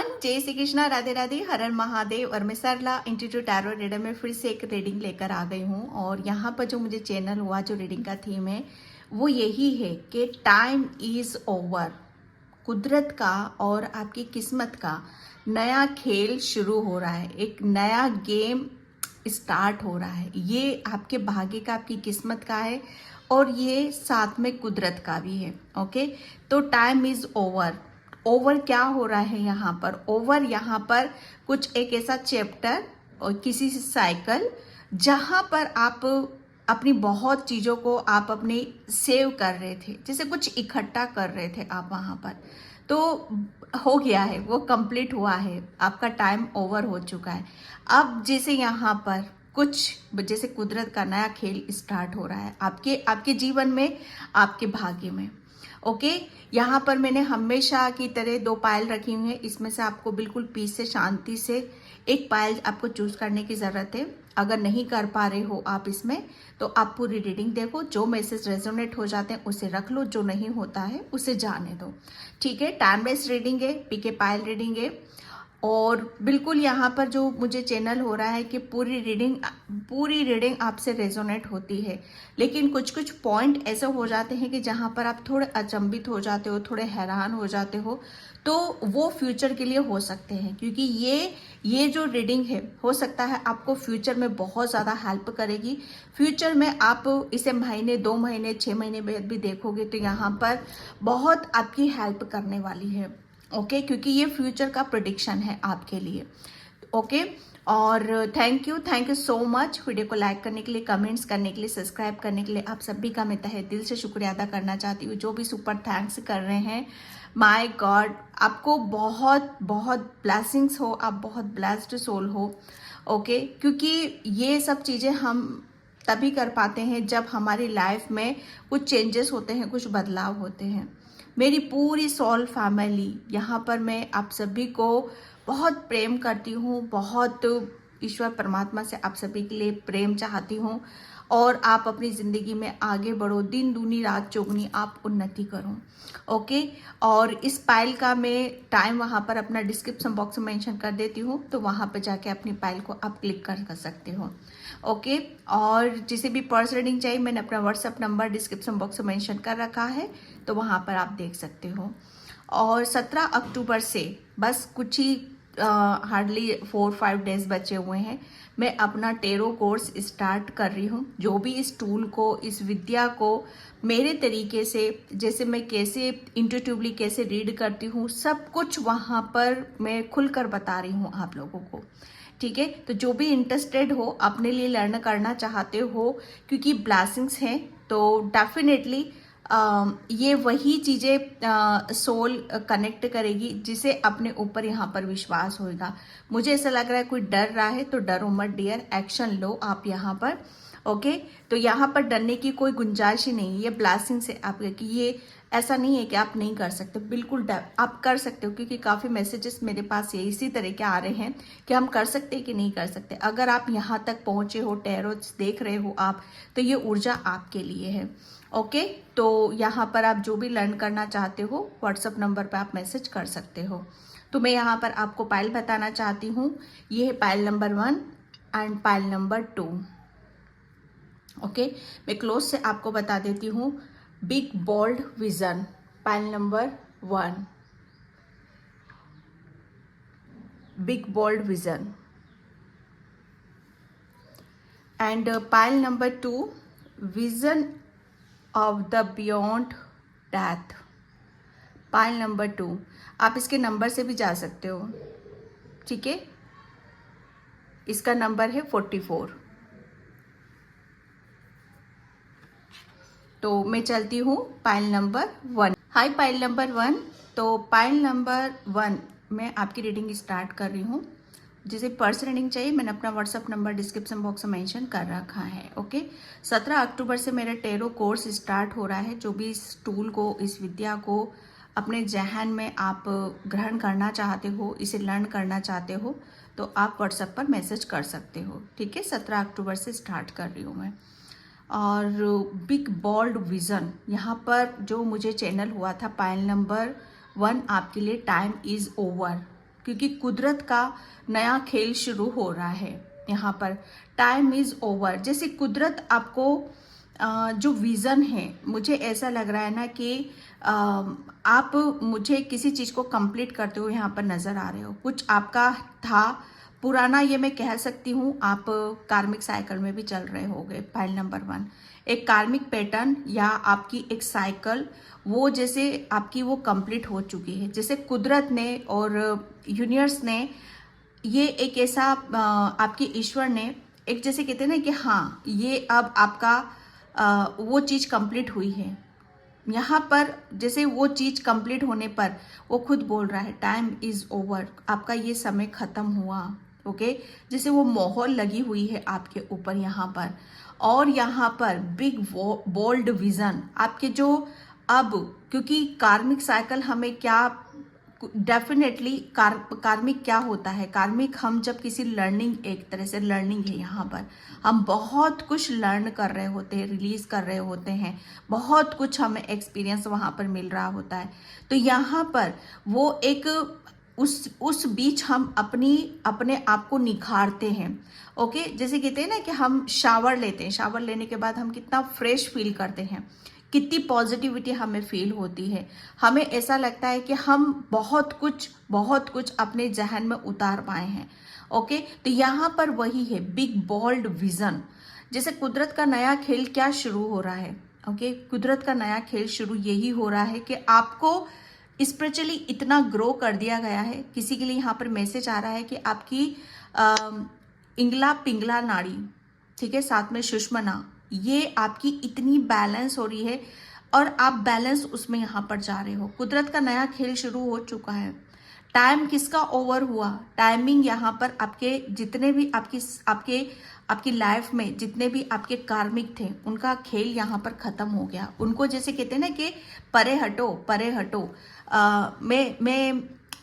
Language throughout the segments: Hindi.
एवरीवन, जय श्री कृष्णा, राधे राधे, हर हर महादेव। और मैं सरला इंस्टीट्यूट टैरो रीडर में फिर से एक रीडिंग लेकर आ गई हूँ। और यहाँ पर जो मुझे चैनल हुआ, जो रीडिंग का थीम है वो यही है कि टाइम इज ओवर। कुदरत का और आपकी किस्मत का नया खेल शुरू हो रहा है, एक नया गेम स्टार्ट हो रहा है। ये आपके भाग्य का, आपकी किस्मत का है और ये साथ में कुदरत का भी है। ओके, तो टाइम इज ओवर। ओवर क्या हो रहा है यहाँ पर? ओवर यहाँ पर कुछ एक ऐसा चैप्टर और किसी साइकिल जहाँ पर आप अपनी बहुत चीज़ों को आप अपनी सेव कर रहे थे, जैसे कुछ इकट्ठा कर रहे थे आप वहाँ पर, तो हो गया है, वो कंप्लीट हुआ है, आपका टाइम ओवर हो चुका है। अब जैसे यहाँ पर कुछ जैसे कुदरत का नया खेल स्टार्ट हो रहा है आपके आपके जीवन में, आपके भाग्य में। ओके, यहाँ पर मैंने हमेशा की तरह 2 पायल रखी हुई है। इसमें से आपको बिल्कुल पीस से, शांति से एक पायल आपको चूज करने की ज़रूरत है। अगर नहीं कर पा रहे हो आप इसमें, तो आप पूरी रीडिंग देखो। जो मैसेज रेजोनेट हो जाते हैं उसे रख लो, जो नहीं होता है उसे जाने दो। ठीक है, टाइमलेस रीडिंग है, पीके पायल रीडिंग है। और बिल्कुल यहाँ पर जो मुझे चैनल हो रहा है कि पूरी रीडिंग आपसे रेजोनेट होती है, लेकिन कुछ कुछ पॉइंट ऐसे हो जाते हैं कि जहाँ पर आप थोड़े अचंभित हो जाते हो, थोड़े हैरान हो जाते हो। तो वो फ्यूचर के लिए हो सकते हैं, क्योंकि ये जो रीडिंग है, हो सकता है आपको फ्यूचर में बहुत ज़्यादा हेल्प करेगी। फ्यूचर में आप इसे महीने, 2 महीने, 6 महीने बाद भी देखोगे तो यहाँ पर बहुत आपकी हेल्प करने वाली है। ओके, क्योंकि ये फ्यूचर का प्रेडिक्शन है आपके लिए। ओके, और thank you so much video को लाइक करने के लिए, कमेंट्स करने के लिए, सब्सक्राइब करने के लिए। आप सभी का मैं तहे दिल से शुक्रिया अदा करना चाहती हूँ, जो भी सुपर थैंक्स कर रहे हैं। माय गॉड, आपको बहुत बहुत ब्लेसिंग्स हो, आप बहुत ब्लेस्ड सोल हो। ओके, क्योंकि ये सब चीज़ें हम तभी कर पाते हैं जब हमारी लाइफ में कुछ चेंजेस होते हैं, कुछ बदलाव होते हैं। मेरी पूरी सोल फैमिली यहाँ पर, मैं आप सभी को बहुत प्रेम करती हूँ, बहुत ईश्वर परमात्मा से आप सभी के लिए प्रेम चाहती हूँ। और आप अपनी ज़िंदगी में आगे बढ़ो, दिन दूनी रात चौगुनी आप उन्नति करो। ओके, और इस पायल का मैं टाइम वहाँ पर अपना डिस्क्रिप्शन बॉक्स में मेंशन कर देती हूँ, तो वहाँ पर जाके अपनी पायल को आप क्लिक कर सकते हो। ओके, और जिसे भी पर्स रीडिंग चाहिए, मैंने अपना व्हाट्सएप नंबर डिस्क्रिप्शन बॉक्स में मेंशन कर रखा है, तो वहाँ पर आप देख सकते हो। और 17 अक्टूबर से बस कुछ ही हार्डली 4-5 डेज बचे हुए हैं, मैं अपना टेरो कोर्स स्टार्ट कर रही हूँ। जो भी इस टूल को, इस विद्या को मेरे तरीके से, जैसे मैं कैसे इंट्यूटिवली कैसे रीड करती हूँ, सब कुछ वहाँ पर मैं खुलकर बता रही हूँ आप लोगों को। ठीक है, तो जो भी इंटरेस्टेड हो, अपने लिए लर्न करना चाहते हो, क्योंकि ब्लेसिंग्स हैं, तो डेफिनेटली ये वही चीज़ें सोल कनेक्ट करेगी जिसे अपने ऊपर यहाँ पर विश्वास होगा। मुझे ऐसा लग रहा है कोई डर रहा है, तो डरो मत डियर, एक्शन लो आप यहाँ पर। ओके, तो यहाँ पर डरने की कोई गुंजाइश ही नहीं। ये ब्लेसिंग से आपके, कि ये ऐसा नहीं है कि आप नहीं कर सकते, बिल्कुल आप कर सकते हो, क्योंकि काफ़ी मैसेजेस मेरे पास ये इसी तरह के आ रहे हैं कि हम कर सकते हैं कि नहीं कर सकते। अगर आप यहाँ तक पहुँचे हो, टैरो देख रहे हो आप, तो ये ऊर्जा आपके लिए है। ओके, तो यहाँ पर आप जो भी लर्न करना चाहते हो, व्हाट्सअप नंबर पर आप मैसेज कर सकते हो। तो मैं यहाँ पर आपको पायल बताना चाहती हूँ। ये है pile number 1 and pile number 2। Okay, मैं क्लोज से आपको बता देती हूँ। Big bold vision, pile number 1, big bold vision. And pile number 2, vision of the beyond death. Pile number 2, आप इसके नंबर से भी जा सकते हो। ठीक है, इसका नंबर है 44। तो मैं चलती हूँ पायल नंबर 1। हाय पायल नंबर 1, तो पायल नंबर 1 मैं आपकी रीडिंग स्टार्ट कर रही हूँ। जिसे पर्स रीडिंग चाहिए, मैंने अपना व्हाट्सअप नंबर डिस्क्रिप्शन बॉक्स में मेंशन कर रखा है। ओके, 17 अक्टूबर से मेरा टेरो कोर्स स्टार्ट हो रहा है। जो भी इस टूल को, इस विद्या को अपने जहन में आप ग्रहण करना चाहते हो, इसे लर्न करना चाहते हो, तो आप व्हाट्सएप पर मैसेज कर सकते हो। ठीक है, 17 अक्टूबर से स्टार्ट कर रही हूँ मैं। और बिग बोल्ड विजन, यहाँ पर जो मुझे चैनल हुआ था, पायल नंबर 1 आपके लिए टाइम इज़ ओवर। क्योंकि कुदरत का नया खेल शुरू हो रहा है। यहाँ पर टाइम इज ओवर। जैसे कुदरत आपको जो विज़न है, मुझे ऐसा लग रहा है ना कि आप मुझे किसी चीज़ को कंप्लीट करते हुए यहाँ पर नज़र आ रहे हो। कुछ आपका था पुराना, ये मैं कह सकती हूँ। आप कार्मिक साइकिल में भी चल रहे होगे। फाइल नंबर 1 एक कार्मिक पैटर्न या आपकी एक साइकिल, वो जैसे आपकी वो कंप्लीट हो चुकी है। जैसे कुदरत ने और यूनिवर्स ने ये एक ऐसा आपके ईश्वर ने एक, जैसे कहते हैं ना कि हाँ ये अब आपका वो चीज़ कंप्लीट हुई है। यहाँ पर जैसे वो चीज़ कंप्लीट होने पर वो खुद बोल रहा है टाइम इज़ ओवर, आपका ये समय ख़त्म हुआ। ओके, जैसे वो मोहर लगी हुई है आपके ऊपर यहाँ पर। और यहाँ पर बिग बोल्ड विज़न आपके जो अब, क्योंकि कार्मिक साइकिल हमें क्या डेफिनेटली कार्मिक क्या होता है? कार्मिक हम जब किसी लर्निंग, एक तरह से लर्निंग है यहाँ पर, हम बहुत कुछ लर्न कर रहे होते हैं, रिलीज कर रहे होते हैं, बहुत कुछ हमें एक्सपीरियंस वहाँ पर मिल रहा होता है। तो यहाँ पर वो एक उस बीच हम अपने आप को निखारते हैं। ओके, जैसे कहते हैं ना कि हम शावर लेते हैं, शावर लेने के बाद हम कितना फ्रेश फील करते हैं, कितनी पॉजिटिविटी हमें फील होती है। हमें ऐसा लगता है कि हम बहुत कुछ अपने जहन में उतार पाए हैं। ओके, तो यहाँ पर वही है बिग बोल्ड विजन। जैसे कुदरत का नया खेल क्या शुरू हो रहा है? ओके, कुदरत का नया खेल शुरू यही हो रहा है कि आपको स्पिरिचुअली इतना ग्रो कर दिया गया है। किसी के लिए यहाँ पर मैसेज आ रहा है कि आपकी इंगला पिंगला नाड़ी, ठीक है, साथ में सुषमना, ये आपकी इतनी बैलेंस हो रही है और आप बैलेंस उसमें यहाँ पर जा रहे हो। कुदरत का नया खेल शुरू हो चुका है। टाइम किसका ओवर हुआ? टाइमिंग यहाँ पर आपके जितने भी आपकी लाइफ में जितने भी आपके कार्मिक थे, उनका खेल यहाँ पर खत्म हो गया। उनको जैसे कहते हैं ना कि परे हटो परे हटो।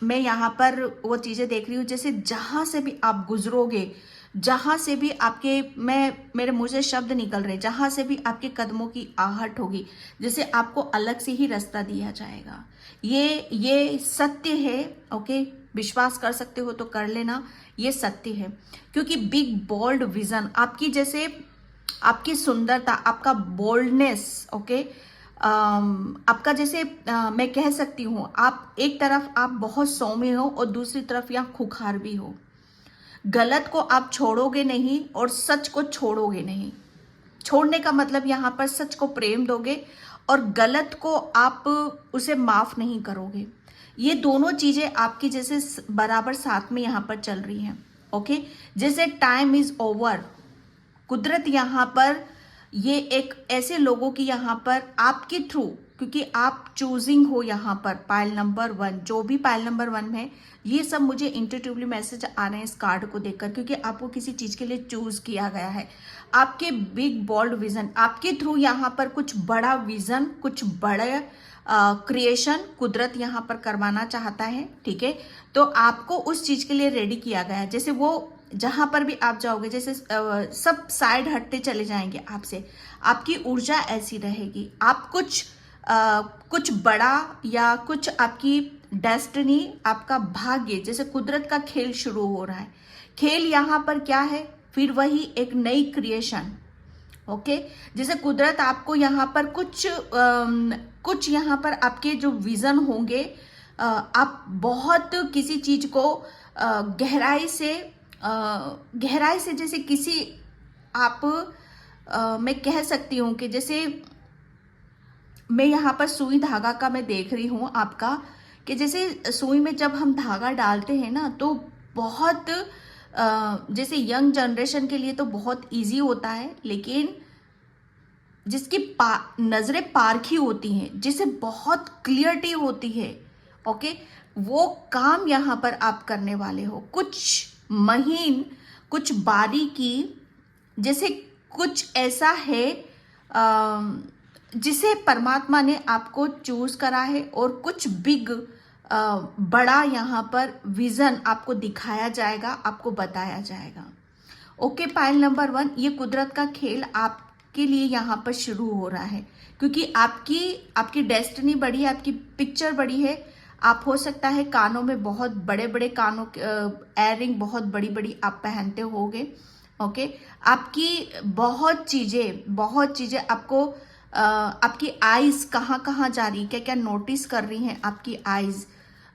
मैं यहाँ पर वो चीज़ें देख रही हूँ, जैसे जहाँ से भी आप गुजरोगे, जहाँ से भी मेरे मुंह से शब्द निकल रहे, जहाँ से भी आपके कदमों की आहट होगी, जैसे आपको अलग से ही रास्ता दिया जाएगा। ये सत्य है। ओके, विश्वास कर सकते हो तो कर लेना, ये सत्य है। क्योंकि बिग बोल्ड विजन आपकी, जैसे आपकी सुंदरता, आपका बोल्डनेस, ओके, आपका जैसे मैं कह सकती हूँ, आप एक तरफ आप बहुत सौम्य हो और दूसरी तरफ यहाँ खुखार भी हो। गलत को आप छोड़ोगे नहीं और सच को छोड़ोगे नहीं। छोड़ने का मतलब यहाँ पर सच को प्रेम दोगे और गलत को आप उसे माफ नहीं करोगे। ये दोनों चीजें आपकी जैसे बराबर साथ में यहाँ पर चल रही हैं। ओके, जैसे टाइम इज ओवर, कुदरत यहाँ पर ये एक ऐसे लोगों की यहाँ पर आपके थ्रू, क्योंकि आप चूजिंग हो यहाँ पर पाइल नंबर 1, जो भी पाइल नंबर 1 है, ये सब मुझे इंट्यूटिवली मैसेज आ रहे हैं इस कार्ड को देखकर, क्योंकि आपको किसी चीज के लिए चूज किया गया है। आपके बिग बोल्ड विजन, आपके थ्रू यहाँ पर कुछ बड़ा विजन, कुछ बड़ा क्रिएशन कुदरत यहाँ पर करवाना चाहता है। ठीक है, तो आपको उस चीज के लिए रेडी किया गया है। जैसे वो जहां पर भी आप जाओगे, जैसे सब साइड हटते चले जाएंगे आपसे, आपकी ऊर्जा ऐसी रहेगी। आप कुछ बड़ा या कुछ आपकी डेस्टिनी, आपका भाग्य, जैसे कुदरत का खेल शुरू हो रहा है। खेल यहाँ पर क्या है? फिर वही एक नई क्रिएशन। ओके, जैसे कुदरत आपको यहाँ पर कुछ यहाँ पर आपके जो विजन होंगे, आप बहुत किसी चीज को गहराई से जैसे किसी आप मैं कह सकती हूँ कि जैसे मैं यहाँ पर सुई धागा का मैं देख रही हूँ आपका, कि जैसे सुई में जब हम धागा डालते हैं ना, तो बहुत जैसे यंग जनरेशन के लिए तो बहुत इजी होता है, लेकिन जिसकी नजरें पारखी होती हैं, जिसे बहुत क्लियरिटी होती है, ओके, वो काम यहाँ पर आप करने वाले हो। कुछ महीन, कुछ बारीकी, जैसे कुछ ऐसा है जिसे परमात्मा ने आपको चूज करा है, और कुछ बिग बड़ा यहाँ पर विजन आपको दिखाया जाएगा, आपको बताया जाएगा। ओके, पाइल नंबर 1, ये कुदरत का खेल आपके लिए यहाँ पर शुरू हो रहा है, क्योंकि आपकी डेस्टिनी बड़ी है, आपकी पिक्चर बड़ी है, आप हो सकता है कानों में बहुत बड़े बड़े कानों एयरिंग बहुत बड़ी बड़ी आप पहनते होगे। ओके, आपकी बहुत चीजें आपको आपकी आईज कहाँ कहाँ जा रही, क्या क्या नोटिस कर रही हैं आपकी आईज,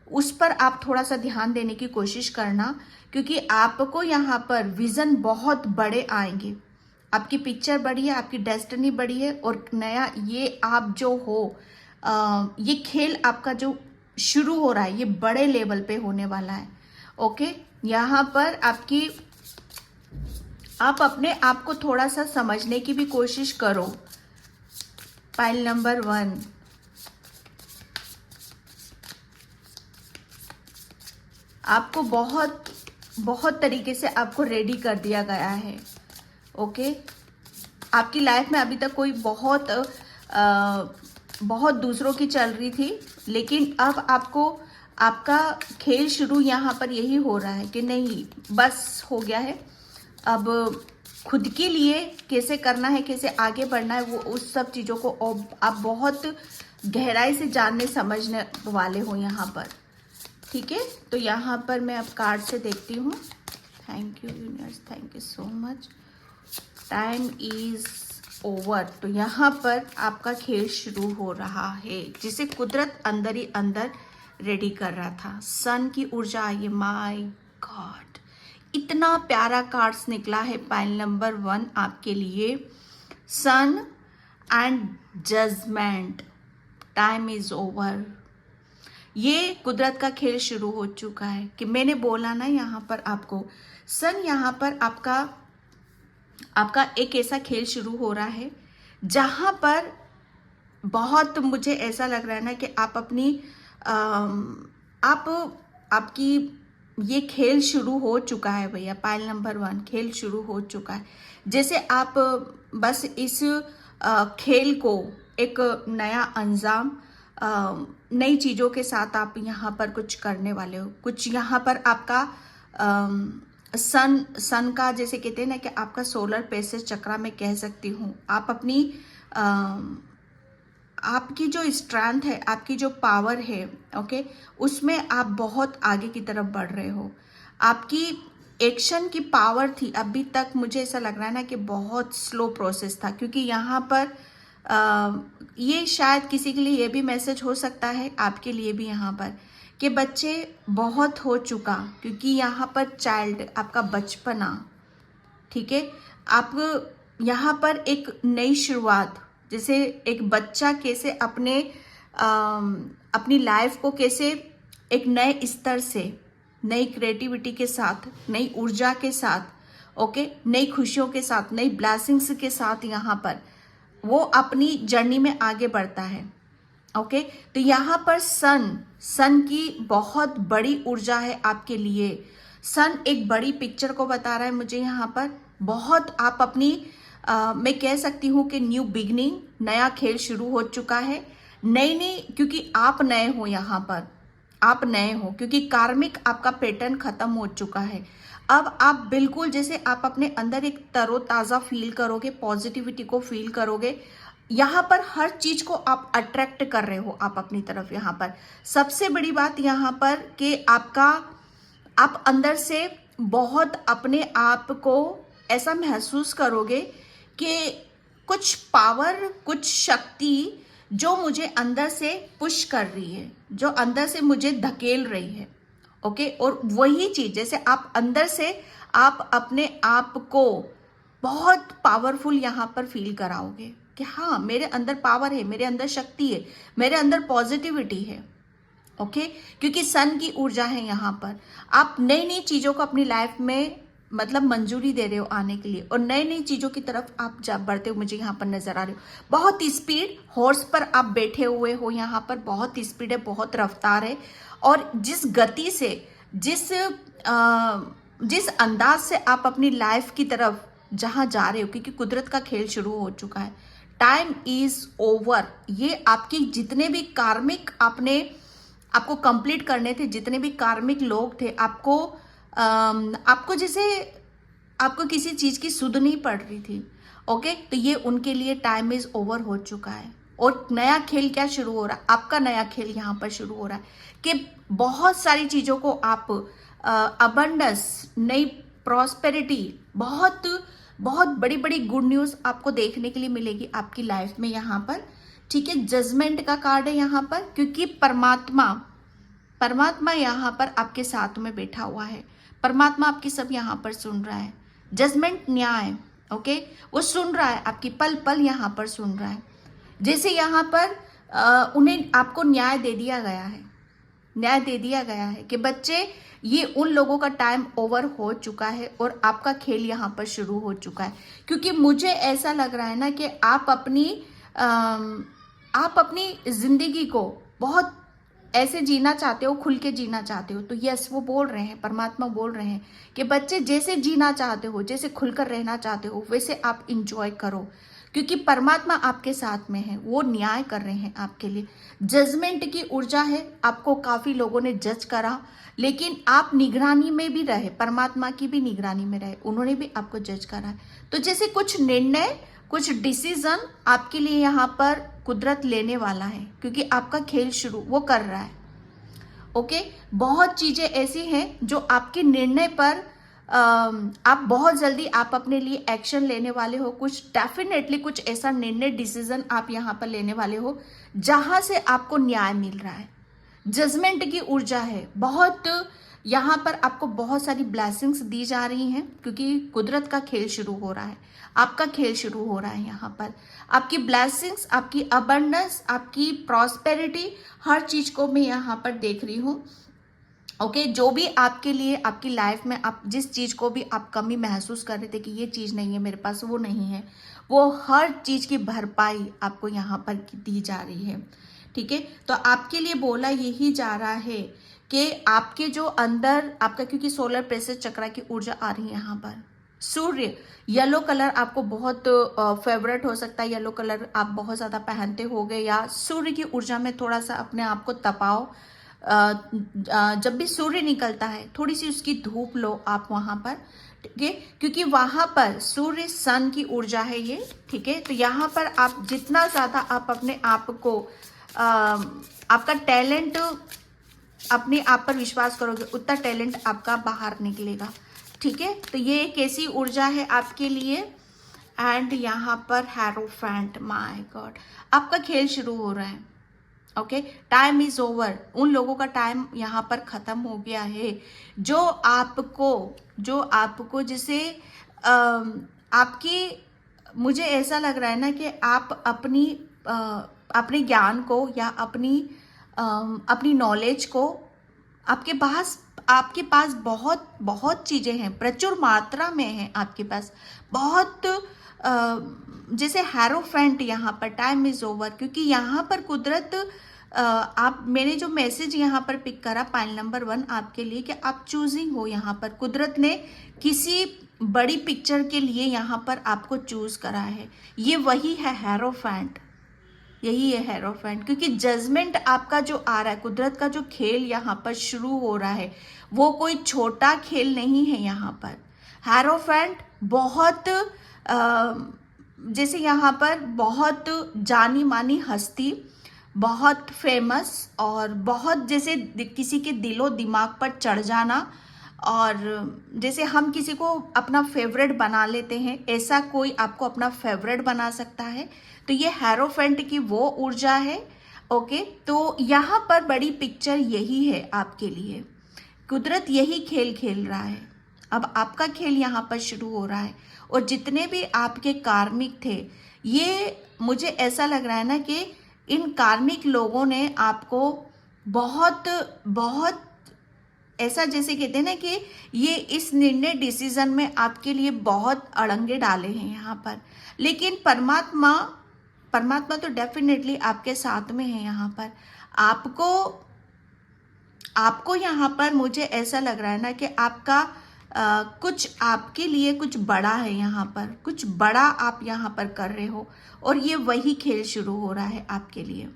उस पर आप थोड़ा सा ध्यान देने की कोशिश करना, क्योंकि आपको यहाँ पर विजन बहुत बड़े आएंगे। आपकी पिक्चर बड़ी है, आपकी डेस्टिनी बड़ी है, और नया ये आप जो हो ये खेल आपका जो शुरू हो रहा है ये बड़े लेवल पे होने वाला है। ओके, यहाँ पर आप अपने आप को थोड़ा सा समझने की भी कोशिश करो। पाइल नंबर 1, आपको बहुत तरीके से आपको रेडी कर दिया गया है। ओके, आपकी लाइफ में अभी तक कोई बहुत दूसरों की चल रही थी, लेकिन अब आपका खेल शुरू यहाँ पर यही हो रहा है कि नहीं, बस हो गया है। अब खुद के लिए कैसे करना है, कैसे आगे बढ़ना है, वो उस सब चीज़ों को आप बहुत गहराई से जानने समझने वाले हो यहाँ पर। ठीक है, तो यहाँ पर मैं अब कार्ड से देखती हूँ। Thank you universe, thank you so much. Time is over. तो यहाँ पर आपका खेल शुरू हो रहा है, जिसे कुदरत अंदर ही अंदर रेडी कर रहा था। सन की ऊर्जा आई है। माय गॉड, इतना प्यारा कार्ड्स निकला है पाइल नंबर 1 आपके लिए। Sun and judgement. Time is over. ये कुदरत का खेल शुरू हो चुका है कि मैंने बोला ना यहाँ पर आपको। सन यहाँ पर आपका एक ऐसा खेल शुरू हो रहा है जहाँ पर बहुत मुझे ऐसा लग रहा है ना कि आप आपकी ये खेल शुरू हो चुका है भैया। पाइल नंबर 1, खेल शुरू हो चुका है। जैसे आप बस इस खेल को एक नया अंजाम, नई चीज़ों के साथ आप यहाँ पर कुछ करने वाले हो। कुछ यहाँ पर आपका सन का, जैसे कहते हैं ना कि आपका सोलर प्लेक्सस चक्रा में कह सकती हूँ। आप अपनी आपकी जो स्ट्रेंथ है, आपकी जो पावर है, ओके, उसमें आप बहुत आगे की तरफ बढ़ रहे हो। आपकी एक्शन की पावर थी अभी तक, मुझे ऐसा लग रहा है ना कि बहुत स्लो प्रोसेस था, क्योंकि यहाँ पर ये शायद किसी के लिए ये भी मैसेज हो सकता है, आपके लिए भी यहाँ पर, कि बच्चे बहुत हो चुका, क्योंकि यहाँ पर चाइल्ड आपका बचपना, ठीक है, आप यहाँ पर एक नई शुरुआत, जैसे एक बच्चा कैसे अपनी लाइफ को कैसे एक नए स्तर से, नई क्रिएटिविटी के साथ, नई ऊर्जा के साथ, ओके, नई खुशियों के साथ, नई ब्लेसिंग्स के साथ यहाँ पर वो अपनी जर्नी में आगे बढ़ता है। ओके, तो यहाँ पर सन की बहुत बड़ी ऊर्जा है आपके लिए। सन एक बड़ी पिक्चर को बता रहा है मुझे यहाँ पर। बहुत आप अपनी मैं कह सकती हूँ कि न्यू बिगनिंग, नया खेल शुरू हो चुका है। नई, क्योंकि आप नए हो यहाँ पर, आप नए हो, क्योंकि कार्मिक आपका पैटर्न खत्म हो चुका है। अब आप बिल्कुल जैसे आप अपने अंदर एक तरोताज़ा फील करोगे, पॉजिटिविटी को फील करोगे। यहाँ पर हर चीज को आप अट्रैक्ट कर रहे हो आप अपनी तरफ। यहाँ पर सबसे बड़ी बात यहाँ पर कि आप अंदर से बहुत अपने आप को ऐसा महसूस करोगे कि कुछ पावर, कुछ शक्ति जो मुझे अंदर से पुश कर रही है, जो अंदर से मुझे धकेल रही है। ओके, और वही चीज जैसे आप अंदर से आप अपने आप को बहुत पावरफुल यहाँ पर फील कराओगे कि हाँ, मेरे अंदर पावर है, मेरे अंदर शक्ति है, मेरे अंदर पॉजिटिविटी है। ओके, क्योंकि सन की ऊर्जा है यहाँ पर। आप नई नई चीजों को अपनी लाइफ में मतलब मंजूरी दे रहे हो आने के लिए, और नई नई चीजों की तरफ आप बढ़ते हो मुझे यहाँ पर नजर आ रहे हो। बहुत स्पीड, हॉर्स पर आप बैठे हुए हो यहाँ पर, बहुत स्पीड है, बहुत रफ्तार है, और जिस गति से, जिस अंदाज से आप अपनी लाइफ की तरफ जहां जा रहे हो, क्योंकि कुदरत का खेल शुरू हो चुका है। Time is over. ये आपकी जितने भी कार्मिक आपको कंप्लीट करने थे, जितने भी कार्मिक लोग थे, आपको जैसे आपको किसी चीज की सुध नहीं पड़ रही थी। ओके, तो ये उनके लिए टाइम इज ओवर हो चुका है। और नया खेल क्या शुरू हो रहा है? आपका नया खेल यहाँ पर शुरू हो रहा है। कि बहुत सारी चीज़ों को आप अबंडेंस, नई प्रॉस्पेरिटी, बहुत बहुत बड़ी बड़ी गुड न्यूज़ आपको देखने के लिए मिलेगी आपकी लाइफ में यहाँ पर। ठीक है, जजमेंट का कार्ड है यहाँ पर, क्योंकि परमात्मा यहाँ पर आपके साथ में बैठा हुआ है। परमात्मा आपकी सब यहाँ पर सुन रहा है। जजमेंट, न्याय, ओके, वो सुन रहा है, आपकी पल पल यहाँ पर सुन रहा है। जैसे यहाँ पर उन्हें आपको न्याय दे दिया गया है, न्याय दे दिया गया है कि बच्चे, ये उन लोगों का टाइम ओवर हो चुका है और आपका खेल यहाँ पर शुरू हो चुका है। क्योंकि मुझे ऐसा लग रहा है ना कि आप अपनी जिंदगी को बहुत ऐसे जीना चाहते हो, खुल के जीना चाहते हो। तो यस, वो बोल रहे हैं, परमात्मा बोल रहे हैं कि बच्चे जैसे जीना चाहते हो, जैसे खुलकर रहना चाहते हो, वैसे आप इंजॉय करो, क्योंकि परमात्मा आपके साथ में है, वो न्याय कर रहे हैं आपके लिए। जजमेंट की ऊर्जा है, आपको काफी लोगों ने जज करा, लेकिन आप निगरानी में भी रहे, परमात्मा की भी निगरानी में रहे, उन्होंने भी आपको जज करा है। तो जैसे कुछ निर्णय, कुछ डिसीजन आपके लिए यहाँ पर कुदरत लेने वाला है, क्योंकि आपका खेल शुरू वो कर रहा है। ओके, बहुत चीजें ऐसी हैं जो आपके निर्णय पर आप बहुत जल्दी आप अपने लिए एक्शन लेने वाले हो। कुछ डेफिनेटली कुछ ऐसा निर्णय, डिसीजन आप यहाँ पर लेने वाले हो जहां से आपको न्याय मिल रहा है। जजमेंट की ऊर्जा है, बहुत यहाँ पर आपको बहुत सारी ब्लेसिंग्स दी जा रही हैं, क्योंकि कुदरत का खेल शुरू हो रहा है, आपका खेल शुरू हो रहा है। यहाँ पर आपकी ब्लेसिंग्स, आपकी अबंडेंस, आपकी प्रॉस्पेरिटी, हर चीज को मैं यहाँ पर देख रही हूँ। ओके, जो भी आपके लिए आपकी लाइफ में आप जिस चीज को भी आप कमी महसूस कर रहे थे कि ये चीज नहीं है मेरे पास, वो नहीं है, वो हर चीज की भरपाई आपको यहाँ पर दी जा रही है। ठीक है, तो आपके लिए बोला यही जा रहा है कि आपके जो अंदर आपका, क्योंकि सोलर प्लेक्सस चक्र की ऊर्जा आ रही है यहाँ पर, सूर्य, येलो कलर आपको बहुत फेवरेट हो सकता है, येलो कलर आप बहुत ज्यादा पहनते होगे, या सूर्य की ऊर्जा में थोड़ा सा अपने आप को तपाओ। जब भी सूर्य निकलता है, थोड़ी सी उसकी धूप लो आप वहां पर, ठीक है, क्योंकि वहां पर सूर्य, सन की ऊर्जा है ये। ठीक है, तो यहाँ पर आप जितना ज्यादा आप अपने आप को आपका टैलेंट, अपने आप पर विश्वास करोगे, उतना टैलेंट आपका बाहर निकलेगा। ठीक है, तो ये एक ऐसी ऊर्जा है आपके लिए। एंड यहाँ पर हेरोफेंट, माय गॉड, आपका खेल शुरू हो रहा है। ओके, टाइम इज ओवर, उन लोगों का टाइम यहाँ पर खत्म हो गया है जो आपको जैसे आपकी, मुझे ऐसा लग रहा है ना कि आप अपने ज्ञान को या अपनी नॉलेज को, आपके पास बहुत बहुत चीजें हैं, प्रचुर मात्रा में है आपके पास, बहुत जैसे हेरोफेंट यहाँ पर, टाइम इज ओवर, क्योंकि यहाँ पर कुदरत मैंने जो मैसेज यहाँ पर पिक करा, पाइल नंबर 1 आपके लिए, कि आप चूजिंग हो। यहाँ पर कुदरत ने किसी बड़ी पिक्चर के लिए यहाँ पर आपको चूज करा है। ये वही है हेरोफेंट, यही है हेरोफेंट, क्योंकि जजमेंट आपका जो आ रहा है, कुदरत का जो खेल यहाँ पर शुरू हो रहा है, वो कोई छोटा खेल नहीं है। यहाँ पर हेरोफेंट बहुत जैसे यहाँ पर बहुत जानी मानी हस्ती, बहुत फेमस, और बहुत जैसे किसी के दिलो दिमाग पर चढ़ जाना, और जैसे हम किसी को अपना फेवरेट बना लेते हैं, ऐसा कोई आपको अपना फेवरेट बना सकता है। तो ये हेरोफेंट की वो ऊर्जा है। ओके, तो यहाँ पर बड़ी पिक्चर यही है आपके लिए, कुदरत यही खेल खेल रहा है। अब आपका खेल यहाँ पर शुरू हो रहा है, और जितने भी आपके कार्मिक थे, ये मुझे ऐसा लग रहा है ना कि इन कार्मिक लोगों ने आपको बहुत बहुत ऐसा, जैसे कहते हैं ना कि ये इस निर्णय, डिसीजन में आपके लिए बहुत अड़ंगे डाले हैं यहाँ पर, लेकिन परमात्मा तो डेफिनेटली आपके साथ में है। यहाँ पर आपको यहाँ पर मुझे ऐसा लग रहा है ना कि आपका कुछ आपके लिए कुछ बड़ा है, यहाँ पर कुछ बड़ा आप यहाँ पर कर रहे हो, और ये वही खेल शुरू हो रहा है आपके लिए।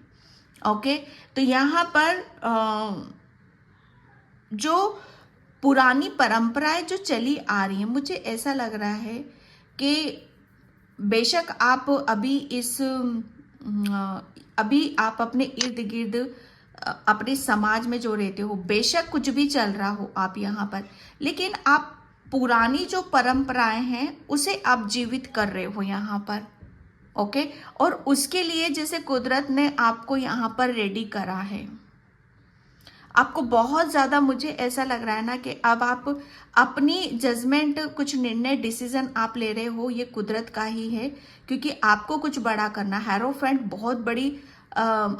ओके, तो यहाँ पर जो पुरानी परंपराएं जो चली आ रही हैं, मुझे ऐसा लग रहा है कि बेशक आप अभी आप अपने इर्द गिर्द अपने समाज में जो रहते हो, बेशक कुछ भी चल रहा हो आप यहाँ पर, लेकिन आप पुरानी जो परंपराएं हैं उसे आप जीवित कर रहे हो यहाँ पर। ओके, और उसके लिए जैसे कुदरत ने आपको यहाँ पर रेडी करा है, आपको बहुत ज़्यादा, मुझे ऐसा लग रहा है ना कि अब आप अपनी जजमेंट, कुछ निर्णय, डिसीजन आप ले रहे हो, ये कुदरत का ही है, क्योंकि आपको कुछ बड़ा करना। हेरोफेंट बहुत बड़ी